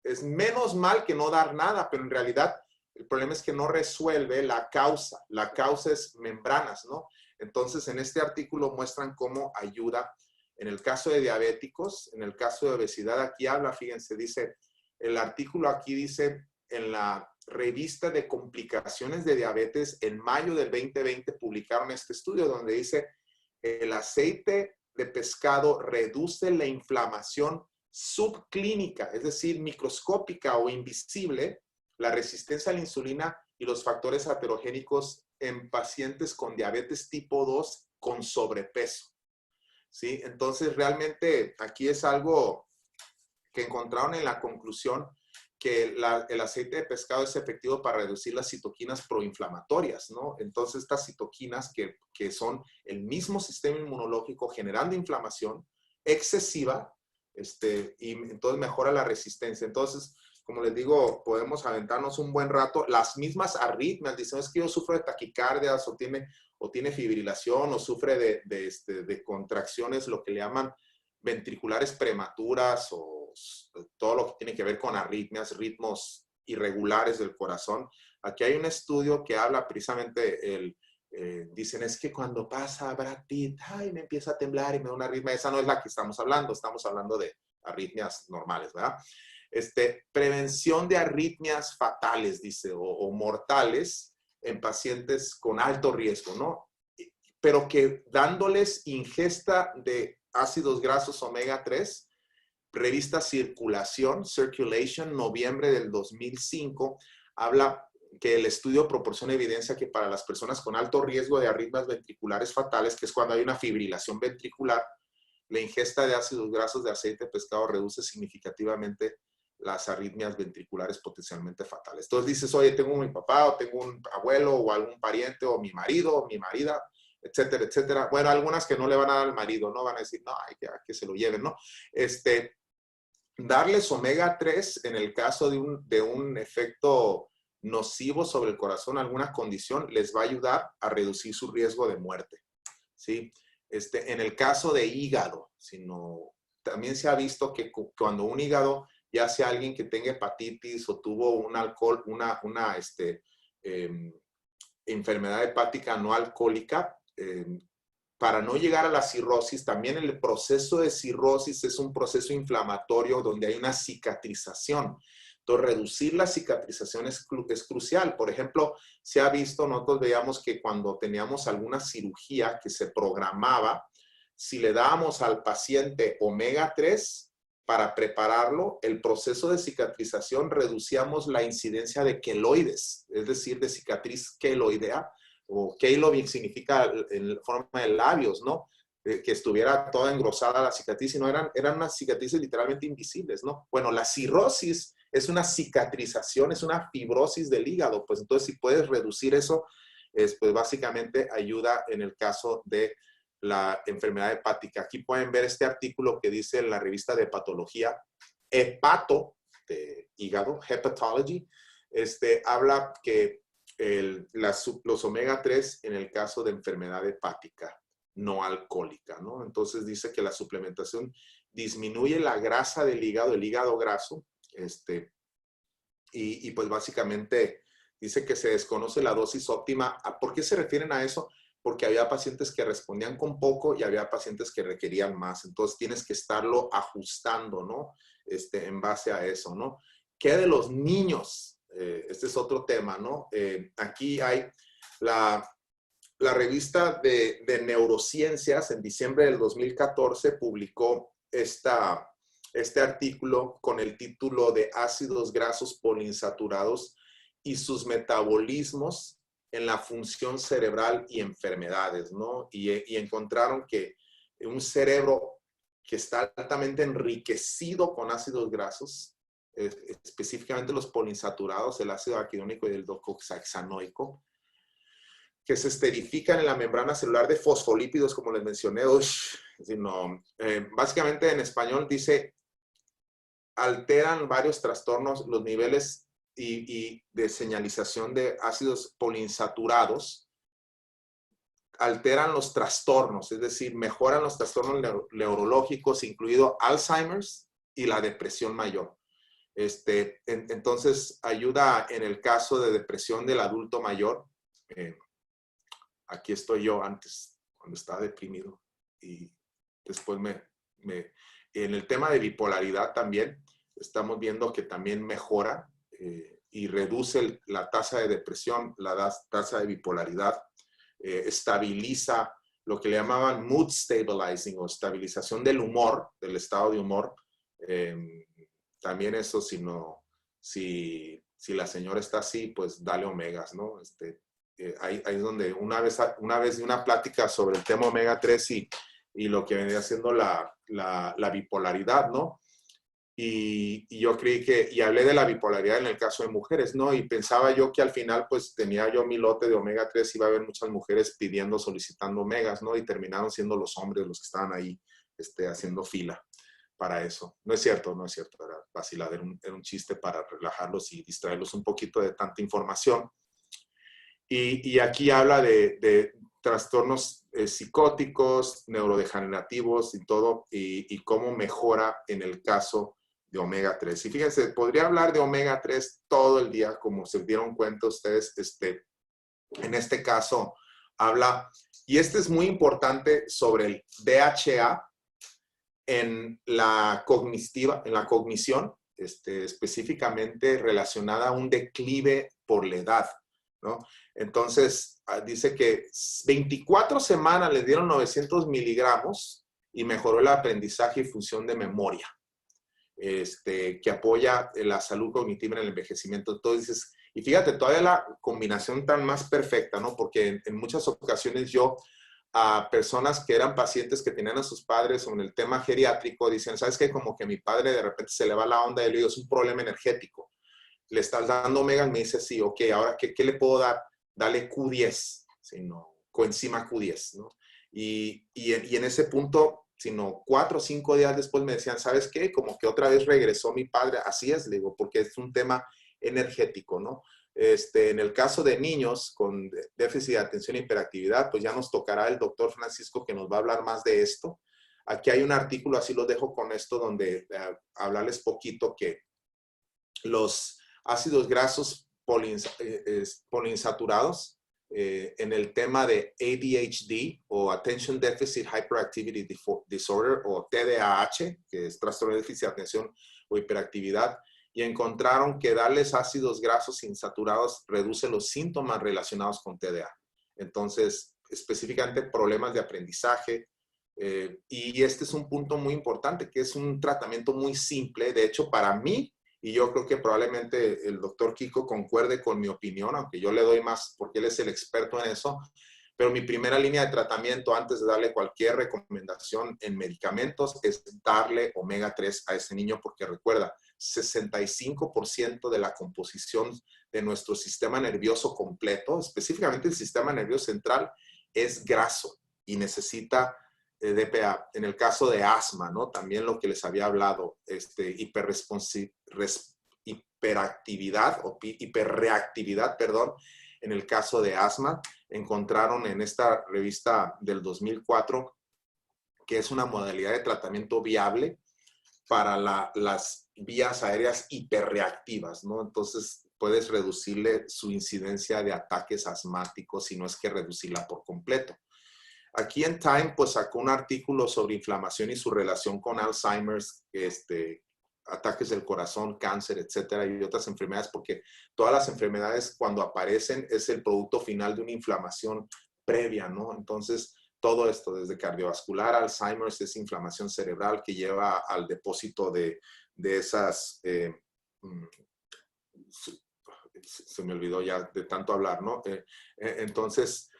es menos mal que no dar nada, pero en realidad el problema es que no resuelve la causa. La causa es membranas, ¿no? Entonces, en este artículo muestran cómo ayuda en el caso de diabéticos, en el caso de obesidad. Aquí habla, fíjense, dice, el artículo aquí dice, en la revista de complicaciones de diabetes, en mayo del 2020 publicaron este estudio donde dice, el aceite de pescado reduce la inflamación subclínica, es decir, microscópica o invisible, la resistencia a la insulina y los factores aterogénicos en pacientes con diabetes tipo 2 con sobrepeso. ¿Sí? Entonces, realmente aquí es algo que encontraron en la conclusión, que el aceite de pescado es efectivo para reducir las citoquinas proinflamatorias, ¿no? Entonces, estas citoquinas que son el mismo sistema inmunológico generando inflamación excesiva, y entonces mejora la resistencia. Entonces, como les digo, podemos aventarnos un buen rato. Las mismas arritmias, dicen, es que yo sufro de taquicardias o tiene fibrilación o sufre de contracciones, lo que le llaman ventriculares prematuras o todo lo que tiene que ver con arritmias, ritmos irregulares del corazón. Aquí hay un estudio que habla precisamente, dicen, es que cuando pasa Brad Pitt, ay, me empieza a temblar y me da una arritmia. Esa no es la que estamos hablando de arritmias normales, ¿verdad? Prevención de arritmias fatales, dice, o mortales en pacientes con alto riesgo, ¿no? Pero que dándoles ingesta de ácidos grasos omega 3, revista Circulation, noviembre del 2005, habla que el estudio proporciona evidencia que para las personas con alto riesgo de arritmias ventriculares fatales, que es cuando hay una fibrilación ventricular, la ingesta de ácidos grasos de aceite de pescado reduce significativamente las arritmias ventriculares potencialmente fatales. Entonces dices, oye, tengo mi papá, o tengo un abuelo, o algún pariente, o mi marido, o mi marida, etcétera, etcétera. Bueno, algunas que no le van a dar al marido, ¿no? Van a decir, no, hay que se lo lleven, ¿no? Darles omega 3 en el caso de un efecto nocivo sobre el corazón, alguna condición, les va a ayudar a reducir su riesgo de muerte, ¿sí? En el caso de hígado, también se ha visto que cuando un hígado, ya sea alguien que tenga hepatitis o tuvo enfermedad hepática no alcohólica, para no llegar a la cirrosis, también el proceso de cirrosis es un proceso inflamatorio donde hay una cicatrización. Entonces, reducir la cicatrización es crucial. Por ejemplo, se ha visto, nosotros veíamos que cuando teníamos alguna cirugía que se programaba, si le dábamos al paciente omega 3 para prepararlo, el proceso de cicatrización reducíamos la incidencia de queloides, es decir, de cicatriz queloidea, o keilo significa en forma de labios, ¿no? Que estuviera toda engrosada la cicatriz, sino eran unas cicatrices literalmente invisibles, ¿no? Bueno, la cirrosis es una cicatrización, es una fibrosis del hígado, pues entonces si puedes reducir eso, pues básicamente ayuda en el caso de la enfermedad hepática. Aquí pueden ver este artículo que dice en la revista de hepatología, hepato, de hígado, hepatology, habla que los omega 3 en el caso de enfermedad hepática no alcohólica, ¿no? Entonces dice que la suplementación disminuye la grasa del hígado, el hígado graso, y pues básicamente dice que se desconoce la dosis óptima. ¿Por qué se refieren a eso? Porque había pacientes que respondían con poco y había pacientes que requerían más. Entonces tienes que estarlo ajustando, ¿no? En base a eso, ¿no? ¿Qué de los niños? Este es otro tema, ¿no? Aquí hay la revista de neurociencias en diciembre del 2014 publicó este artículo con el título de ácidos grasos poliinsaturados y sus metabolismos en la función cerebral y enfermedades, ¿no? Y encontraron que un cerebro que está altamente enriquecido con ácidos grasos, específicamente los poliinsaturados, el ácido araquidónico y el docosahexanoico, que se esterifican en la membrana celular de fosfolípidos, como les mencioné, básicamente en español dice, alteran varios trastornos, los niveles y de señalización de ácidos poliinsaturados, alteran los trastornos, es decir, mejoran los trastornos neurológicos, incluido Alzheimer's y la depresión mayor. Entonces, ayuda en el caso de depresión del adulto mayor. Aquí estoy yo antes, cuando estaba deprimido. Y después en el tema de bipolaridad también, estamos viendo que también mejora y reduce la tasa de depresión, la tasa de bipolaridad, estabiliza lo que le llamaban mood stabilizing o estabilización del humor, del estado de humor. También eso, si la señora está así, pues dale omegas, ¿no? Ahí es donde una vez di una plática sobre el tema omega 3 y lo que venía siendo la bipolaridad, ¿no? Y yo creí y hablé de la bipolaridad en el caso de mujeres, ¿no? Y pensaba yo que al final, pues tenía yo mi lote de omega 3, iba a haber muchas mujeres solicitando omegas, ¿no? Y terminaron siendo los hombres los que estaban ahí haciendo fila para eso. No es cierto, era vacilada, era un chiste para relajarlos y distraerlos un poquito de tanta información. Y aquí habla de trastornos psicóticos, neurodegenerativos y todo, y cómo mejora en el caso de omega 3. Y fíjense, podría hablar de omega 3 todo el día, como se dieron cuenta ustedes, en este caso habla, y es muy importante sobre el DHA en la cognición, específicamente relacionada a un declive por la edad, ¿no? Entonces, dice que 24 semanas le dieron 900 miligramos y mejoró el aprendizaje y función de memoria, que apoya la salud cognitiva en el envejecimiento. Entonces, y fíjate, todavía la combinación tan más perfecta, ¿no? Porque en muchas ocasiones yo a personas que eran pacientes que tenían a sus padres o en el tema geriátrico, dicen, ¿sabes qué? Como que mi padre de repente se le va la onda y le digo, es un problema energético. ¿Le estás dando omega? Me dice, sí, ok, ahora, ¿qué le puedo dar? Dale Q10, sino coenzima Q10, ¿no? Y en ese punto, 4 o 5 días después me decían, ¿sabes qué? Como que otra vez regresó mi padre. Así es, le digo, porque es un tema energético, ¿no? En el caso de niños con déficit de atención e hiperactividad, pues ya nos tocará el doctor Francisco que nos va a hablar más de esto. Aquí hay un artículo, así los dejo con esto, donde hablarles poquito que los ácidos grasos poliinsaturados en el tema de ADHD o Attention Deficit Hyperactivity Disorder o TDAH, que es trastorno de déficit de atención o hiperactividad, y encontraron que darles ácidos grasos insaturados reduce los síntomas relacionados con TDA. Entonces, específicamente problemas de aprendizaje, y este es un punto muy importante, que es un tratamiento muy simple. De hecho, para mí, y yo creo que probablemente el doctor Kiko concuerde con mi opinión, aunque yo le doy más porque él es el experto en eso, pero mi primera línea de tratamiento antes de darle cualquier recomendación en medicamentos es darle omega 3 a ese niño, porque recuerda, 65% de la composición de nuestro sistema nervioso completo, específicamente el sistema nervioso central, es graso y necesita DPA. En el caso de asma, ¿no? También lo que les había hablado, hiperactividad o hiperreactividad, perdón, en el caso de asma, encontraron en esta revista del 2004 que es una modalidad de tratamiento viable para las vías aéreas hiperreactivas, ¿no? Entonces, puedes reducirle su incidencia de ataques asmáticos, si no es que reducirla por completo. Aquí en Time, pues sacó un artículo sobre inflamación y su relación con Alzheimer's, ataques del corazón, cáncer, etcétera, y otras enfermedades, porque todas las enfermedades cuando aparecen es el producto final de una inflamación previa, ¿no? Entonces, todo esto, desde cardiovascular, Alzheimer's, es inflamación cerebral que lleva al depósito de esas, se me olvidó ya de tanto hablar, ¿no? Entonces,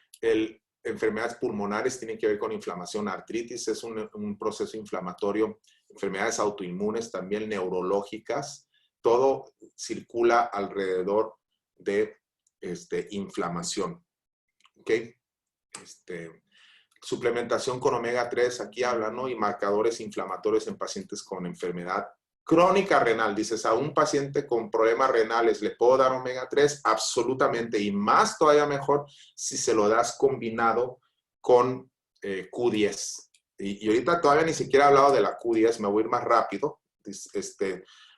enfermedades pulmonares tienen que ver con inflamación, artritis es un proceso inflamatorio, enfermedades autoinmunes, también neurológicas, todo circula alrededor de inflamación. ¿Ok? Suplementación con omega 3, aquí habla, ¿no? Y marcadores inflamatorios en pacientes con enfermedad crónica renal. Dices, a un paciente con problemas renales, ¿le puedo dar omega 3? Absolutamente, y más todavía mejor si se lo das combinado con Q10. Y ahorita todavía ni siquiera he hablado de la Q10, me voy a ir más rápido.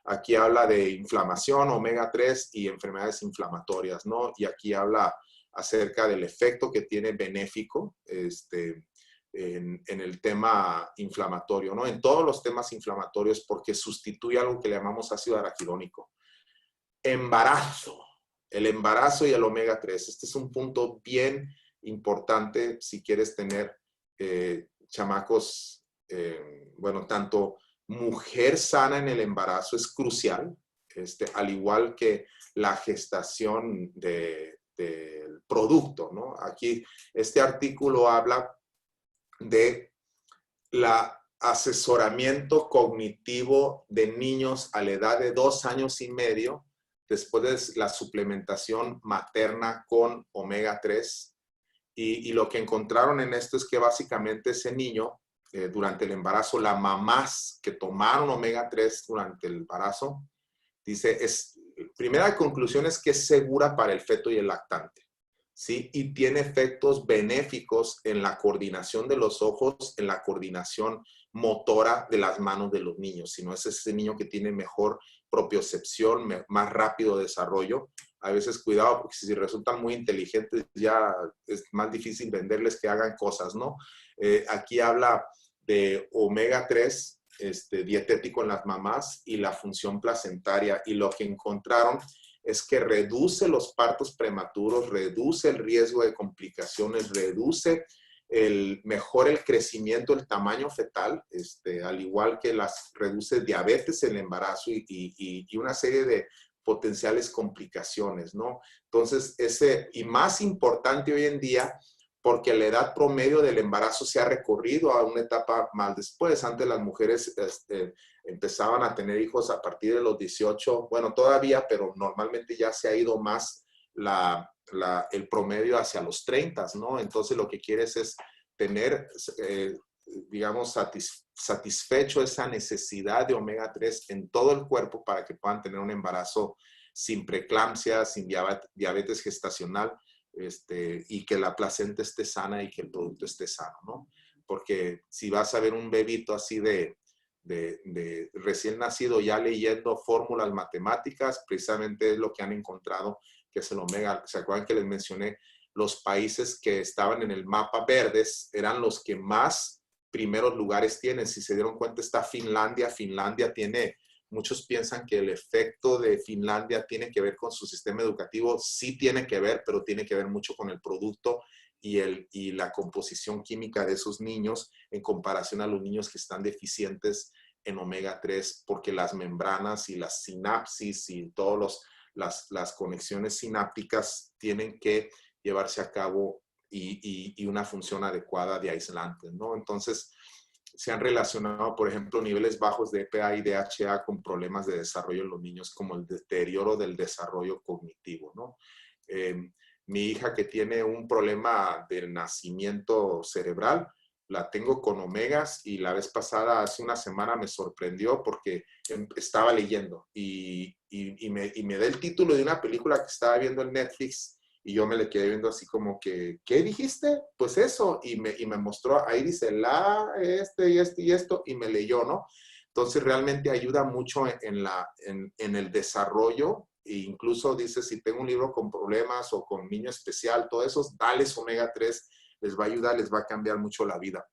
Aquí habla de inflamación, omega 3 y enfermedades inflamatorias, ¿no? Y aquí habla acerca del efecto que tiene benéfico en el tema inflamatorio, ¿no? En todos los temas inflamatorios, porque sustituye algo que le llamamos ácido araquidónico. Embarazo. El embarazo y el omega 3. Este es un punto bien importante si quieres tener chamacos, bueno, tanto mujer sana en el embarazo es crucial, al igual que la gestación del producto, ¿no? Aquí este artículo habla de la asesoramiento cognitivo de niños a la edad de 2 años y medio después de la suplementación materna con omega 3. Y lo que encontraron en esto es que básicamente ese niño, durante el embarazo, las mamás que tomaron omega 3 durante el embarazo, dice, primera conclusión es que es segura para el feto y el lactante, ¿sí? Y tiene efectos benéficos en la coordinación de los ojos, en la coordinación motora de las manos de los niños. Si no es ese niño que tiene mejor propiocepción, más rápido desarrollo. A veces cuidado, porque si resultan muy inteligentes ya es más difícil venderles que hagan cosas, ¿no? Aquí habla de omega 3, dietético en las mamás y la función placentaria. Y lo que encontraron es que reduce los partos prematuros, reduce el riesgo de complicaciones, mejora el crecimiento, el tamaño fetal, al igual que reduce diabetes en el embarazo y una serie de potenciales complicaciones, ¿no? Entonces, y más importante hoy en día, porque la edad promedio del embarazo se ha recorrido a una etapa más después. Antes las mujeres empezaban a tener hijos a partir de los 18, bueno, todavía, pero normalmente ya se ha ido más el promedio hacia los 30, ¿no? Entonces lo que quieres es tener, digamos, satisfecho esa necesidad de omega 3 en todo el cuerpo para que puedan tener un embarazo sin preeclampsia, sin diabetes gestacional, y que la placenta esté sana y que el producto esté sano, ¿no? Porque si vas a ver un bebito así de recién nacido ya leyendo fórmulas matemáticas, precisamente es lo que han encontrado, que es el omega. ¿Se acuerdan que les mencioné? Los países que estaban en el mapa verdes eran los que más primeros lugares tienen. Si se dieron cuenta, está Finlandia. Finlandia tiene, muchos piensan que el efecto de Finlandia tiene que ver con su sistema educativo. Sí tiene que ver, pero tiene que ver mucho con el producto y la composición química de esos niños en comparación a los niños que están deficientes en omega 3, porque las membranas y las sinapsis y todas las conexiones sinápticas tienen que llevarse a cabo y una función adecuada de aislantes, ¿no? Entonces, se han relacionado, por ejemplo, niveles bajos de EPA y DHA con problemas de desarrollo en los niños, como el deterioro del desarrollo cognitivo, ¿no? Mi hija que tiene un problema del nacimiento cerebral, la tengo con omegas y la vez pasada, hace una semana, me sorprendió porque estaba leyendo y me da el título de una película que estaba viendo en Netflix y yo me le quedé viendo así como que, ¿qué dijiste? Pues eso, y me mostró, ahí dice y esto, y me leyó, ¿no? Entonces realmente ayuda mucho en el desarrollo, e incluso dice, si tengo un libro con problemas o con niño especial, todo eso, dales omega 3, les va a ayudar, les va a cambiar mucho la vida.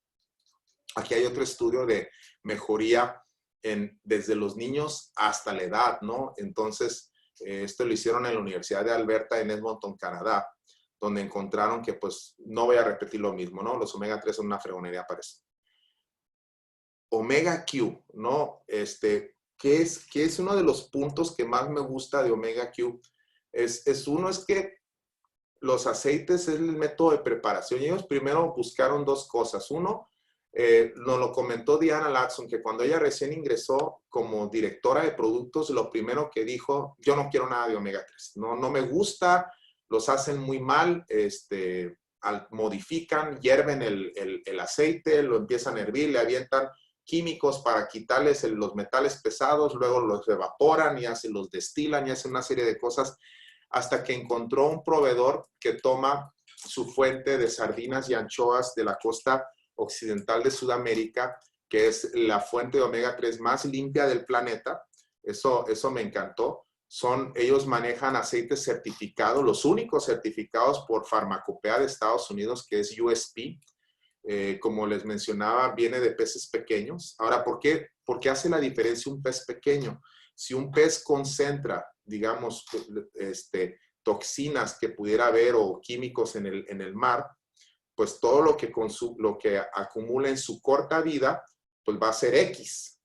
Aquí hay otro estudio de mejoría desde los niños hasta la edad, ¿no? Entonces, esto lo hicieron en la Universidad de Alberta en Edmonton, Canadá, donde encontraron que, pues, no voy a repetir lo mismo, ¿no? Los omega 3 son una fregonería para eso. Omega Q, ¿no? ¿Qué es uno de los puntos que más me gusta de Omega Q? Es que los aceites es el método de preparación. Y ellos primero buscaron dos cosas. Uno, nos lo comentó Diana Latson, que cuando ella recién ingresó como directora de productos, lo primero que dijo, yo no quiero nada de omega 3. No me gusta, los hacen muy mal, modifican, hierven el aceite, lo empiezan a hervir, le avientan químicos para quitarles los metales pesados, luego los evaporan y los destilan y hacen una serie de cosas hasta que encontró un proveedor que toma su fuente de sardinas y anchoas de la costa occidental de Sudamérica, que es la fuente de omega 3 más limpia del planeta. Eso me encantó. Ellos manejan aceites certificados, los únicos certificados por Farmacopea de Estados Unidos, que es USP. Como les mencionaba, viene de peces pequeños. Ahora, ¿por qué hace la diferencia un pez pequeño? Si un pez concentra, digamos, toxinas que pudiera haber o químicos en el mar, pues todo lo que acumula en su corta vida, pues va a ser X.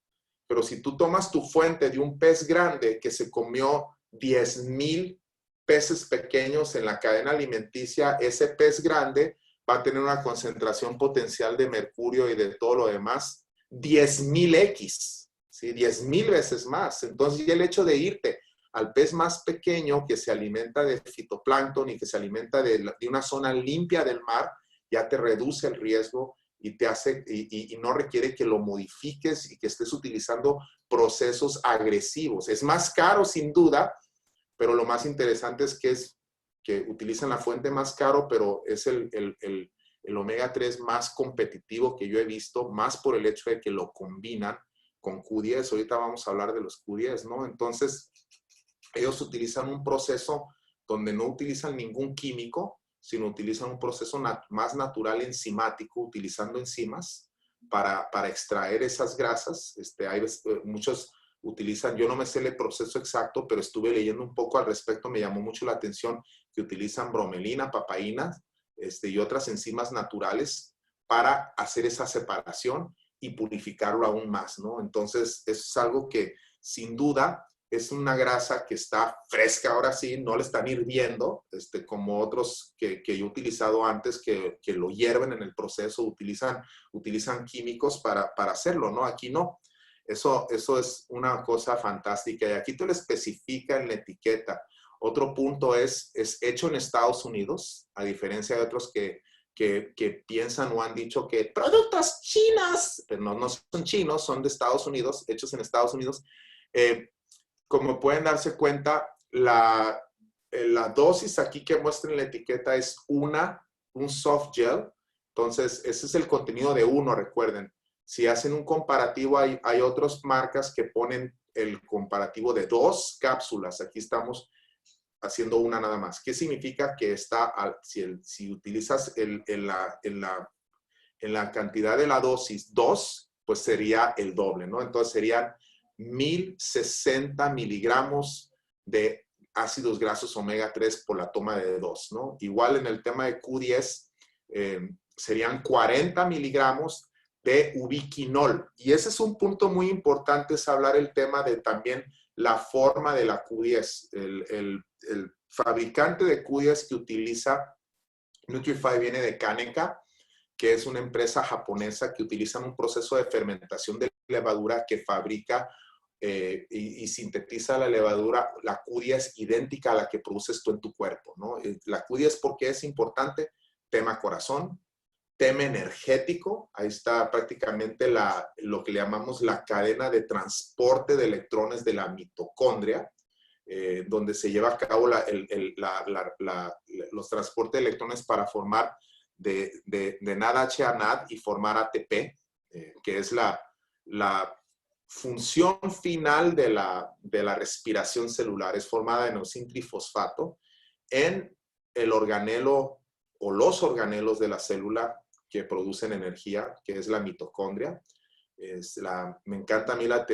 Pero si tú tomas tu fuente de un pez grande que se comió 10,000 peces pequeños en la cadena alimenticia, ese pez grande va a tener una concentración potencial de mercurio y de todo lo demás 10,000X, ¿sí? 10,000 veces más. Entonces, el hecho de irte al pez más pequeño que se alimenta de fitoplancton y que se alimenta de una zona limpia del mar, ya te reduce el riesgo y te hace y no requiere que lo modifiques y que estés utilizando procesos agresivos. Es más caro sin duda, pero lo más interesante es que utilizan la fuente más caro, pero es el omega 3 más competitivo que yo he visto, más por el hecho de que lo combinan con Q10. Ahorita vamos a hablar de los Q10, ¿no? Entonces, ellos utilizan un proceso donde no utilizan ningún químico, sino utilizan un proceso más natural enzimático, utilizando enzimas para extraer esas grasas. Muchos utilizan, yo no me sé el proceso exacto, pero estuve leyendo un poco al respecto, me llamó mucho la atención que utilizan bromelina, papaína y otras enzimas naturales para hacer esa separación y purificarlo aún más, ¿no? Entonces, eso es algo que sin duda es una grasa que está fresca ahora sí, no le están hirviendo, como otros que yo he utilizado antes, que lo hierven en el proceso, utilizan químicos para hacerlo, ¿no? Aquí no. Eso es una cosa fantástica y aquí te lo especifica en la etiqueta. Otro punto es hecho en Estados Unidos, a diferencia de otros que piensan o han dicho que productos chinos, pero no son chinos, son de Estados Unidos, hechos en Estados Unidos. Como pueden darse cuenta, la dosis aquí que muestra en la etiqueta es un soft gel. Entonces, ese es el contenido de uno, recuerden. Si hacen un comparativo, hay otras marcas que ponen el comparativo de 2 cápsulas. Aquí estamos haciendo una nada más. ¿Qué significa? Que si utilizas en la cantidad de la dosis 2, pues sería el doble, ¿no? Entonces serían 1060 miligramos de ácidos grasos omega 3 por la toma de 2, ¿no? Igual en el tema de Q10, serían 40 miligramos de ubiquinol. Y ese es un punto muy importante, es hablar el tema de también la forma de la Q10. El fabricante de Q10 que utiliza Nutrify viene de Kaneka, que es una empresa japonesa que utiliza un proceso de fermentación de levadura que fabrica y sintetiza la levadura, la Q10 idéntica a la que produces tú en tu cuerpo, ¿no? La Q10, ¿por qué es importante? Tema corazón, tema energético, ahí está prácticamente lo que le llamamos la cadena de transporte de electrones de la mitocondria, donde se lleva a cabo los transportes de electrones para formar de NADH a NAD y formar ATP, que es la función final de la respiración celular. Es formada de enosina trifosfato en el organelo o los organelos de la célula que producen energía, que es la mitocondria. Me encanta a mí la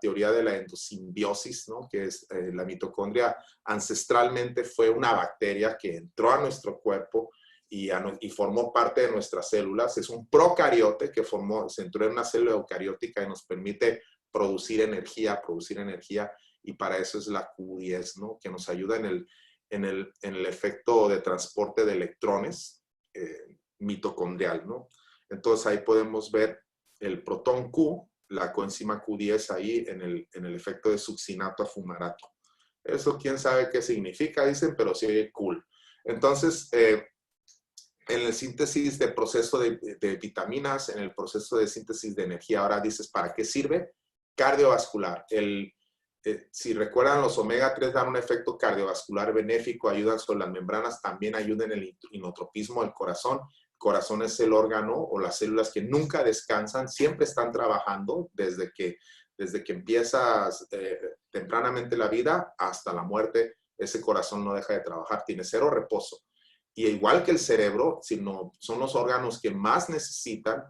teoría de la endosimbiosis, ¿no? Que es la mitocondria ancestralmente fue una bacteria que entró a nuestro cuerpo y formó parte de nuestras células. Es un procariote que se entró en una célula eucariótica y nos permite producir energía, y para eso es la Q10, ¿no? Que nos ayuda en el efecto de transporte de electrones mitocondrial, ¿no? Entonces ahí podemos ver el protón Q, la coenzima Q10 ahí en el efecto de succinato a fumarato. Eso quién sabe qué significa, dicen, pero sí oye cool. Entonces, en el síntesis de proceso de vitaminas, en el proceso de síntesis de energía, ahora dices, ¿para qué sirve? Cardiovascular. Si recuerdan, los omega 3 dan un efecto cardiovascular benéfico, ayudan sobre las membranas, también ayudan en el inotropismo del corazón. El corazón es el órgano o las células que nunca descansan, siempre están trabajando desde que empiezas tempranamente la vida hasta la muerte. Ese corazón no deja de trabajar, tiene cero reposo. Y igual que el cerebro, son los órganos que más necesitan.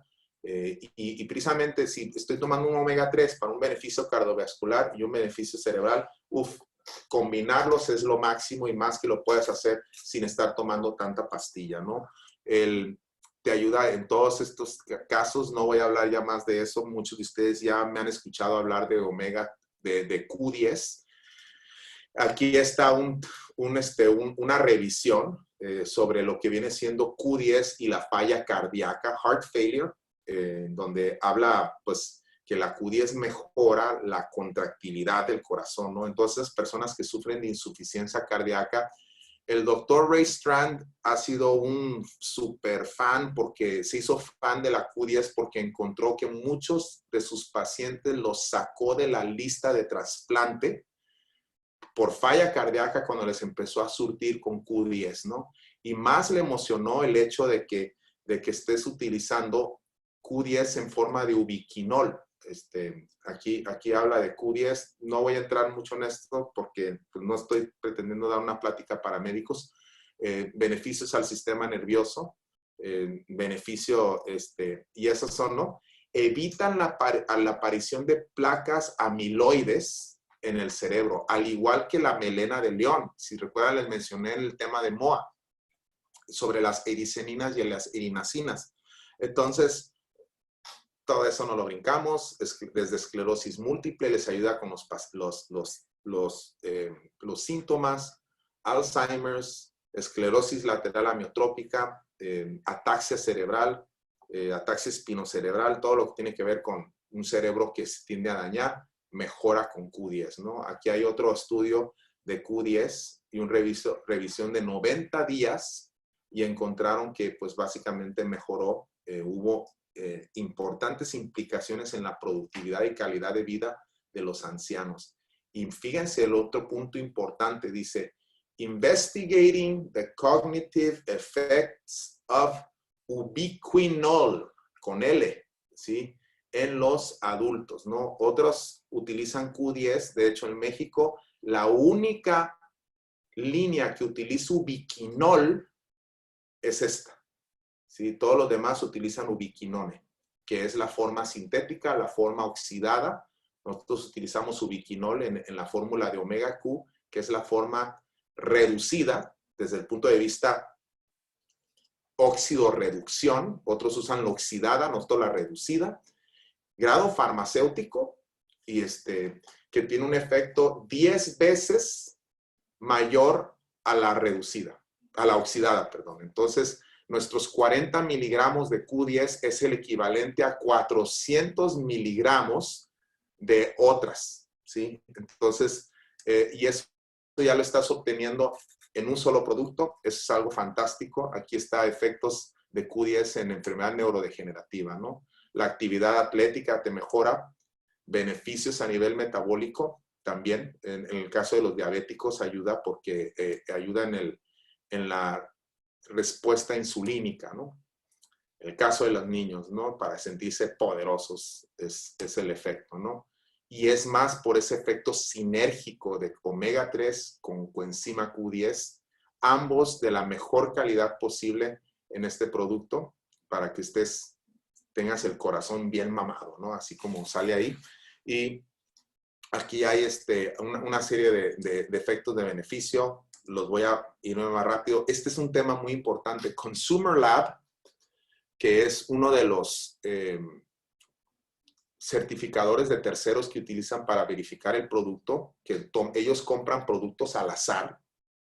Y precisamente si estoy tomando un omega 3 para un beneficio cardiovascular y un beneficio cerebral, combinarlos es lo máximo y más que lo puedes hacer sin estar tomando tanta pastilla, ¿no? Te ayuda en todos estos casos, no voy a hablar ya más de eso, muchos de ustedes ya me han escuchado hablar de omega, de Q10. Aquí está una revisión sobre lo que viene siendo Q10 y la falla cardíaca, heart failure, donde habla pues que la Q10 mejora la contractilidad del corazón, ¿no? Entonces, personas que sufren de insuficiencia cardíaca, el doctor Ray Strand ha sido un super fan porque se hizo fan de la Q10 porque encontró que muchos de sus pacientes los sacó de la lista de trasplante por falla cardíaca cuando les empezó a surtir con Q10, ¿no? Y más le emocionó el hecho de que estés utilizando Q10 en forma de ubiquinol. Aquí habla de Q10. No voy a entrar mucho en esto porque pues, no estoy pretendiendo dar una plática para médicos. Beneficios al sistema nervioso, y esos son, ¿no? Evitan la aparición de placas amiloides en el cerebro, al igual que la melena de león. Si recuerdan, les mencioné el tema de MOA, sobre las ericeninas y las erinacinas. Entonces, todo eso no lo brincamos. Desde esclerosis múltiple les ayuda con los síntomas, Alzheimer's, esclerosis lateral amiotrópica, ataxia cerebral, ataxia espinocerebral, todo lo que tiene que ver con un cerebro que se tiende a dañar, mejora con Q10, ¿no? Aquí hay otro estudio de Q10 y una revisión de 90 días y encontraron que pues básicamente mejoró, hubo importantes implicaciones en la productividad y calidad de vida de los ancianos. Y fíjense el otro punto importante, dice, investigating the cognitive effects of ubiquinol, con L, ¿sí? En los adultos, ¿no? Otros utilizan Q10, de hecho en México la única línea que utiliza ubiquinol es esta, ¿sí? Todos los demás utilizan ubiquinone, que es la forma sintética, la forma oxidada. Nosotros utilizamos ubiquinol en la fórmula de omega Q, que es la forma reducida desde el punto de vista óxido-reducción. Otros usan la oxidada, nosotros la reducida. Grado farmacéutico, y que tiene un efecto 10 veces mayor a la reducida, a la oxidada, perdón. Entonces, nuestros 40 miligramos de Q10 es el equivalente a 400 miligramos de otras, ¿sí? Entonces, y eso ya lo estás obteniendo en un solo producto. Eso es algo fantástico. Aquí está efectos de Q10 en enfermedad neurodegenerativa, ¿no? La actividad atlética te mejora, beneficios a nivel metabólico también. En el caso de los diabéticos ayuda porque ayuda en la respuesta insulínica, ¿no? El caso de los niños, ¿no? Para sentirse poderosos es el efecto, ¿no? Y es más por ese efecto sinérgico de omega 3 con coenzima Q10, ambos de la mejor calidad posible en este producto para que tengas el corazón bien mamado, ¿no? Así como sale ahí. Y aquí hay una serie de efectos de beneficio. Los voy a ir más rápido. Este es un tema muy importante. Consumer Lab, que es uno de los certificadores de terceros que utilizan para verificar el producto, que ellos compran productos al azar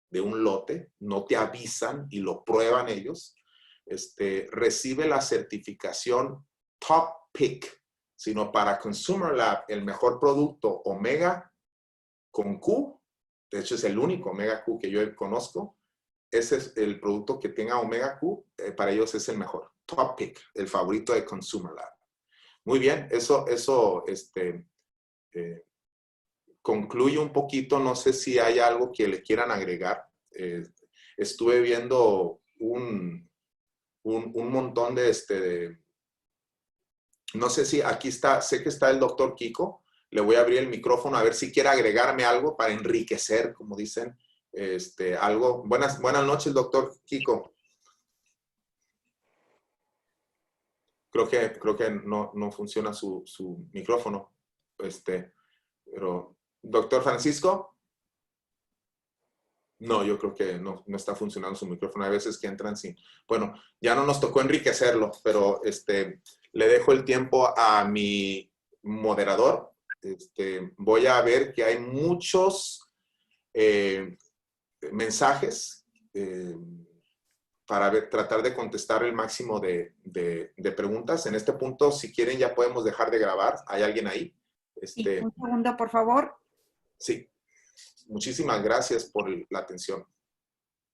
de un lote, no te avisan y lo prueban ellos. Recibe la certificación Top Pick, sino para Consumer Lab, el mejor producto Omega con Q, de hecho es el único Omega Q que yo conozco, ese es el producto que tenga Omega Q, para ellos es el mejor, Top Pick, el favorito de Consumer Lab. Muy bien, eso concluye un poquito, no sé si hay algo que le quieran agregar. Estuve viendo un montón no sé si aquí está, sé que está el doctor Kiko, le voy a abrir el micrófono a ver si quiere agregarme algo para enriquecer, como dicen, algo. Buenas noches, doctor Kiko. Creo que no funciona su micrófono. Pero, doctor Francisco, no, yo creo que no está funcionando su micrófono. Hay veces que entran sin. Bueno, ya no nos tocó enriquecerlo, pero le dejo el tiempo a mi moderador. Voy a ver que hay muchos mensajes para tratar de contestar el máximo de preguntas. En este punto, si quieren, ya podemos dejar de grabar. ¿Hay alguien ahí? Un segundo, por favor. Sí. Muchísimas gracias por la atención.